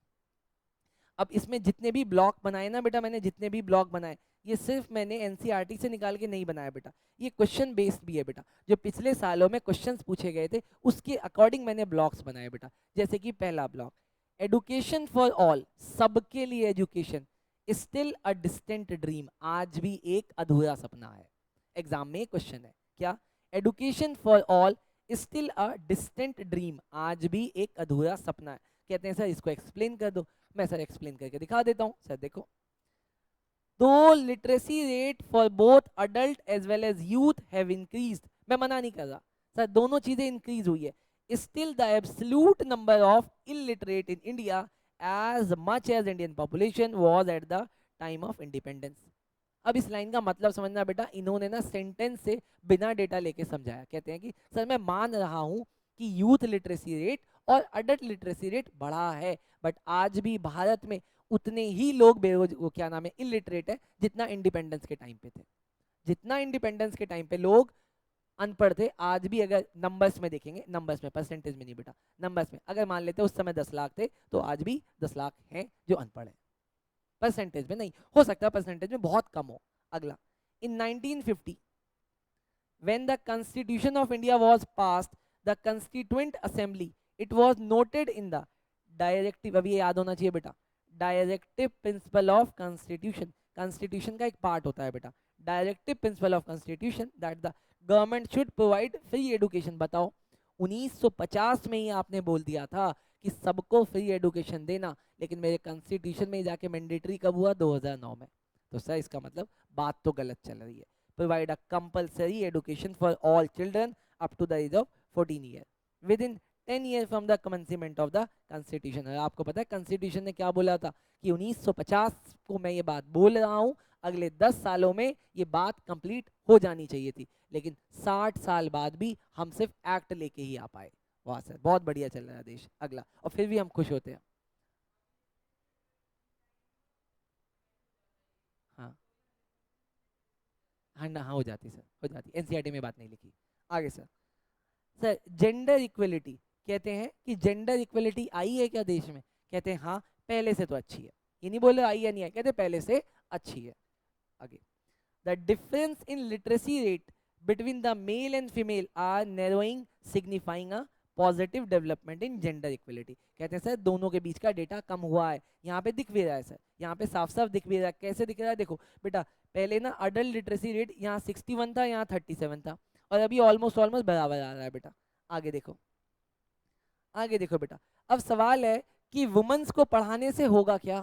अब इसमें जितने भी ब्लॉक बनाए ना बेटा, मैंने जितने भी ब्लॉक बनाए, ये सिर्फ मैंने एनसीईआरटी से निकाल के नहीं बनाया बेटा, ये क्वेश्चन बेस्ड भी है बेटा। जो पिछले सालों में क्वेश्चंस पूछे गए थे उसके अकॉर्डिंग मैंने ब्लॉक्स बनाए बेटा। जैसे कि पहला ब्लॉक, एडुकेशन फॉर ऑल, सबके लिए education still a distant dream, आज भी एक अधूरा सपना है। एग्जाम में क्वेश्चन है क्या, education for all still a distant dream, आज भी एक अधूरा सपना है। कहते हैं सर इसको एक्सप्लेन कर दो, मैं सर एक्सप्लेन करके दिखा देता हूँ। सर देखो, though literacy rate for both adult as well as youth have increased, मैं मना नहीं कर रहा सर, दोनों चीजें इंक्रीज हुई है, still the absolute number of illiterate in India as much as Indian population was at the time of independence. अब इस लाइन का मतलब समझना बेटा, इन्होंने ना सेंटेंस से बिना डेटा लेके समझाया। कहते हैं कि सर मैं मान रहा हूं कि यूथ लिटरेसी रेट और अडल्ट लिटरेसी रेट बढ़ा है, बट आज भी भारत में उतने ही लोग वो क्या नाम है इलिटरेट है जितना इंडिपेंडेंस के टाइम पे थे। जितना इंडिपेंडेंस के टाइम पे लोग अनपढ़ थे, आज भी अगर नंबर्स में देखेंगे, नंबर्स में परसेंटेज में नहीं बेटा, नंबर्स में अगर मान लेते उस समय 10 लाख थे तो आज भी 10 लाख हैं जो अनपढ़ है। परसेंटेज में नहीं, हो सकता है परसेंटेज में बहुत कम हो। अगला, इन 1950 when the constitution of India was passed, the constituent assembly, it was noted in the directive, अभी ये याद होना चाहिए बेटा, directive principle of constitution, constitution का एक पार्ट होता है बेटा, directive principle of constitution that the government should provide free education. बताओ 1950 में ही आपने बोल दिया था कि सबको फ्री एडुकेशन देना, लेकिन मेरे कॉन्स्टिट्यूशन में जाके मैंडेटरी कब हुआ, 2009 में। तो सर इसका मतलब बात तो गलत चल रही है। Provide a compulsory education for all children up to the age of 14 year within 10 year from the commencement of the constitution. आपको पता है कॉन्स्टिट्यूशन ने क्या बोला था कि 1950 को मैं ये बात बोल रहा हूँ, अगले 10 सालों में ये बात कंप्लीट हो जानी चाहिए थी, लेकिन 60 साल बाद भी हम सिर्फ एक्ट लेके ही आ पाए। वाह सर, बहुत बढ़िया चल रहा है देश। अगला, और फिर भी हम खुश होते हैं। हाँ हाँ ना, हाँ हो जाती सर, हो जाती, एनसीईआरटी में बात नहीं लिखी। आगे सर, सर जेंडर इक्वलिटी, कहते हैं कि जेंडर इक्वलिटी आई है क्या देश में, कहते हैं हाँ पहले से तो अच्छी है, ये नहीं बोले आई या नहीं है, कहते पहले से अच्छी है। आगे, the difference in literacy rate between the male and female are narrowing signifying a positive development in gender equality. कहते हैं सर दोनों के बीच का डेटा कम हुआ है, यहाँ पे दिख भी रहा है सर, यहाँ पे साफ साफ दिख भी रहा है। कैसे दिख रहा है, देखो बेटा, पहले ना अडल्ट लिटरेसी रेट यहाँ 61 था, यहाँ 37 था, और अभी ऑलमोस्ट ऑलमोस्ट बराबर आ रहा है बेटा। आगे देखो, आगे देखो बेटा, अब सवाल है कि वुमेन्स को पढ़ाने से होगा क्या,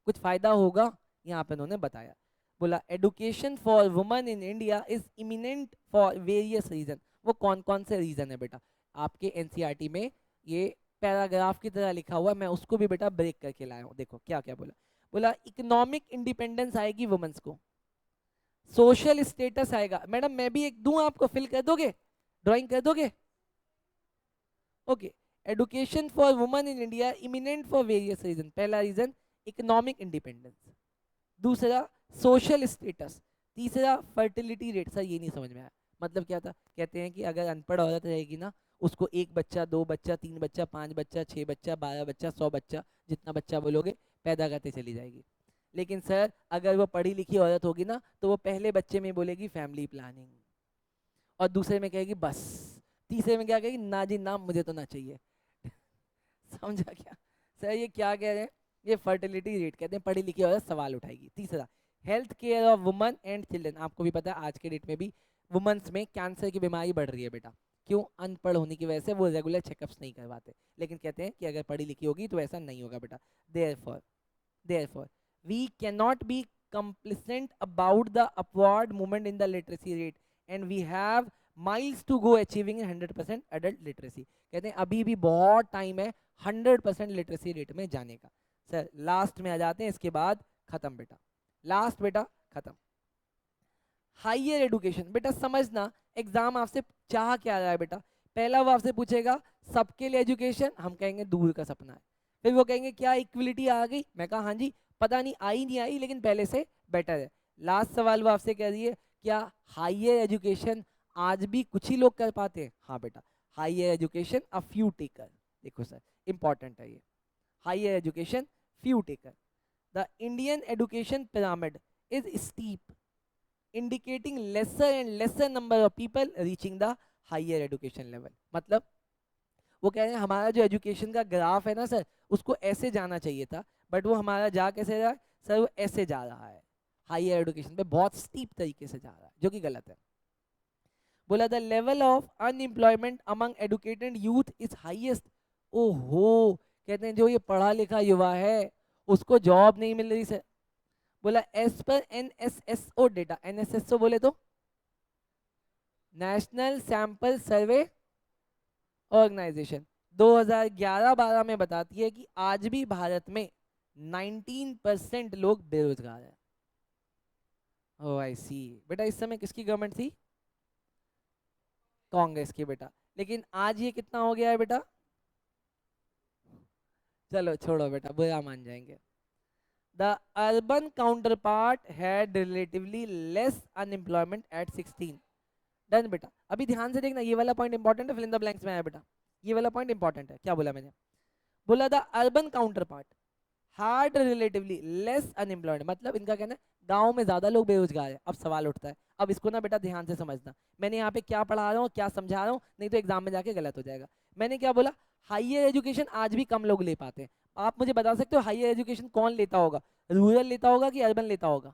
कुछ फायदा होगा, यहाँ पे उन्होंने बताया। बोला education for women in India is imminent for various reason. वो कौन कौन से रीजन है बेटा, आपके एनसीईआरटी में ये पैराग्राफ की तरह लिखा हुआ है, मैं उसको भी बेटा ब्रेक करके लाया हूँ। देखो क्या क्या बोला, बोला इकोनॉमिक इंडिपेंडेंस आएगी वुमेन्स को, सोशल स्टेटस आएगा। मैडम मैं भी एक दूं आपको, फिल कर दोगे, ड्राइंग कर दोगे, okay. Education for women in India imminent for various reason, पहला रीजन इकोनॉमिक इंडिपेंडेंस, दूसरा सोशल स्टेटस, तीसरा फर्टिलिटी रेट। सर ये नहीं समझ में आया, मतलब क्या था, कहते हैं कि अगर अनपढ़ औरत रहेगी ना, उसको एक बच्चा, दो बच्चा, तीन बच्चा, पांच बच्चा, छह बच्चा, 12 बच्चा, 100 बच्चा, जितना बच्चा बोलोगे पैदा करते चली जाएगी। लेकिन सर अगर वो पढ़ी लिखी औरत होगी ना, तो वो पहले बच्चे में बोलेगी फैमिली प्लानिंग, और दूसरे में कहेगी बस, तीसरे में क्या कहेगी, ना जी ना, मुझे तो ना चाहिए। समझा क्या सर, ये क्या कह रहे हैं, ये फर्टिलिटी रेट कहते हैं, पढ़ी लिखी औरत सवाल उठाएगी। तीसरा health care of woman and children, आपको भी पता है आज के डेट में भी वुमेन्स में कैंसर की बीमारी बढ़ रही है बेटा, क्यों, अनपढ़ होने की वजह से वो रेगुलर चेकअप्स नहीं करवाते। लेकिन कहते हैं कि अगर पढ़ी लिखी होगी तो ऐसा नहीं होगा बेटा। Therefore we can not be complacent about the upward movement in the literacy rate and we have miles to go achieving 100% adult literacy। कहते हैं अभी भी बहुत टाइम है 100% लिटरेसी रेट में जाने का। सर लास्ट में आ जाते हैं, इसके बाद खत्म बेटा, लास्ट बेटा खत्म। हायर एडुकेशन, बेटा समझना, एग्जाम आपसे चाह क्या रहा है बेटा, पहला वो आपसे पूछेगा सबके लिए एजुकेशन, हम कहेंगे दूर का सपना है। फिर वो कहेंगे क्या इक्वलिटी आ गई, मैं कहा हाँ जी, पता नहीं आई नहीं आई लेकिन पहले से बेटर है। लास्ट सवाल वो आपसे कह रही है क्या हायर एजुकेशन आज भी कुछ ही लोग कर पाते हैं, हाँ बेटा, higher education a few taker. देखो सर इंपॉर्टेंट है ये, higher education few taker. The Indian education pyramid is steep, indicating lesser and lesser number of people reaching the higher education level. मतलब वो कह रहे हैं हमारा जो एजुकेशन का ग्राफ है ना सर, उसको ऐसे जाना चाहिए था, बट वो हमारा जा कैसे रहा है सर, वो ऐसे जा रहा है, हायर एजुकेशन पे बहुत स्टीप तरीके से जा रहा है, जो कि गलत है। बोला the level of unemployment among educated youth is highest. ओहो, कहते हैं जो ये पढ़ा लिखा युवा है उसको जॉब नहीं मिल रही सर। बोला as per NSSO data, NSSO बोले तो नेशनल सैंपल सर्वे ऑर्गेनाइजेशन 2011-12 में बताती है कि आज भी भारत में 19% लोग बेरोजगार हैं। ओ आई सी। बेटा इस समय किसकी गवर्नमेंट थी? कांग्रेस की बेटा। लेकिन आज ये कितना हो गया है बेटा? चलो छोड़ो बेटा, बुरा मान जाएंगे। The urban counterpart had relatively less unemployment at 16। Done बेटा। अभी ध्यान से देखना, ये वाला पॉइंट इंपॉर्टेंट है, फिल इन द ब्लैंक्स में आया बेटा, ये वाला पॉइंट इंपॉर्टेंट है। क्या बोला मैंने? बोला the urban counter part hard relatively less unemployed, मतलब इनका कहना है गांव में ज्यादा लोग बेरोजगार है। अब सवाल उठता है, अब इसको ना बेटा ध्यान से समझना, मैंने यहाँ पे क्या पढ़ा रहा हूँ क्या समझा रहा हूँ, नहीं तो एग्जाम में जाके गलत हो जाएगा। मैंने क्या बोला? हाईयर एजुकेशन आज भी कम लोग ले पाते हैं। आप मुझे बता सकते हो हाईयर एजुकेशन कौन लेता होगा? रूरल लेता होगा कि अर्बन लेता होगा?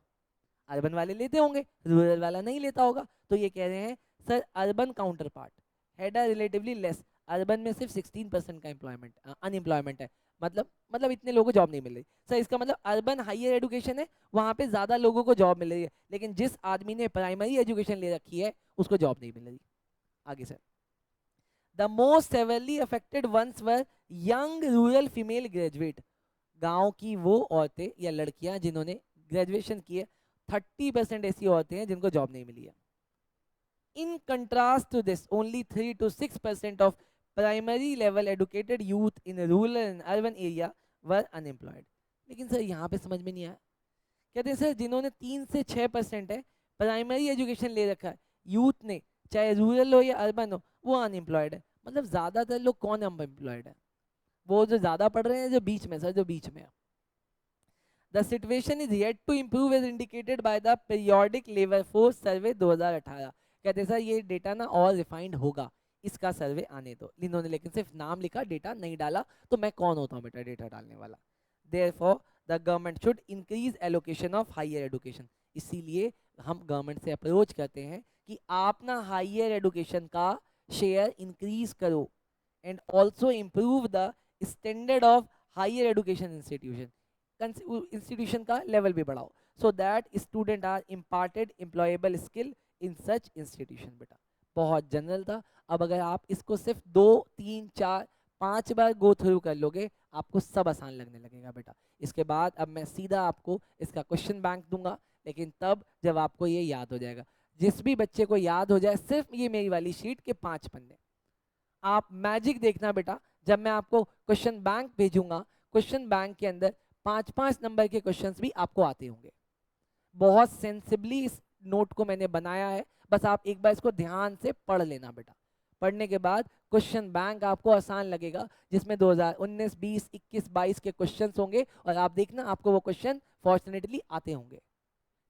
अर्बन वाले लेते होंगे, रूरल वाला नहीं लेता होगा। तो ये कह रहे हैं sir urban counterpart had relatively less, urban में सिर्फ 16% का एम्प्लॉयमेंट अनएम्प्लॉयमेंट है। मतलब इतने लोगों को जॉब नहीं मिल रही सर। इसका मतलब अर्बन हाईयर एजुकेशन है, वहां पे ज्यादा लोगों को जॉब मिल रही है, लेकिन जिस आदमी ने प्राइमरी एजुकेशन ले रखी है उसको जॉब नहीं मिल रही। आगे sir. The most severally affected ones were young rural female graduate, गांव की वो औरतें या लड़कियां जिन्होंने ग्रेजुएशन की है, 30% ऐसी औरतें हैं जिनको जॉब नहीं मिली है। In contrast to this, only 3 to 6% of primary level educated youth in rural and urban area were unemployed. लेकिन सर यहाँ पे समझ में नहीं आया। कहते हैं सर जिन्होंने 3 से 6% है प्राइमरी एजुकेशन ले रखा है यूथ ने, चाहे रूरल हो या अर्बन हो, वो अनएम्प्लॉयड है। मतलब ज्यादातर लोग कौन अनएम्प्लॉयड है? वो जो ज्यादा पढ़ रहे हैं, जो बीच में सर, जो बीच में है। The situation is yet to improve as indicated by the periodic labor force survey 2018। कहते सर ये डेटा ना और रिफाइंड होगा, इसका सर्वे आने दो। इन्होंने लेकिन सिर्फ नाम लिखा, डेटा नहीं डाला, तो मैं कौन होता हूँ बेटा डेटा डालने वाला। Therefore the government should increase allocation of higher education। इसीलिए हम गवर्नमेंट से अप्रोच करते हैं कि आप ना हायर एजुकेशन का शेयर इंक्रीज करो and also improve the standard of higher education institution, institution का लेवल भी बढ़ाओ, so that student are imparted employable skill in such institution. बेटा बहुत जनरल था, अब अगर आप इसको सिर्फ 2 3 4 5 बार गो थ्रू कर लोगे आपको सब आसान लगने लगेगा बेटा। इसके बाद अब मैं सीधा आपको इसका क्वेश्चन बैंक दूंगा, लेकिन तब जब आपको ये याद हो जाएगा। जिस भी बच्चे को याद हो जाए सिर्फ ये मेरी वाली शीट के 5 पन्ने, आप मैजिक देखना बेटा। जब मैं आपको क्वेश्चन बैंक भेजूंगा, क्वेश्चन बैंक के अंदर 5 5 नंबर के क्वेश्चंस भी आपको आते होंगे। बहुत सेंसिबली इस नोट को मैंने बनाया है, बस आप एक बार इसको ध्यान से पढ़ लेना बेटा। पढ़ने के बाद क्वेश्चन बैंक आपको आसान लगेगा, जिसमें 2019 20 21 22 के क्वेश्चंस होंगे, और आप देखना आपको वो क्वेश्चन फॉर्चुनेटली आते होंगे।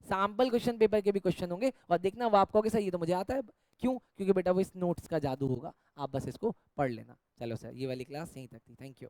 सैम्पल क्वेश्चन पेपर के भी क्वेश्चन होंगे, और देखना वो आपको सर ये तो मुझे आता है। क्यों? क्योंकि बेटा वो इस नोट्स का जादू होगा, आप बस इसको पढ़ लेना। चलो सर, ये वाली क्लास यहीं तक थी, थैंक यू।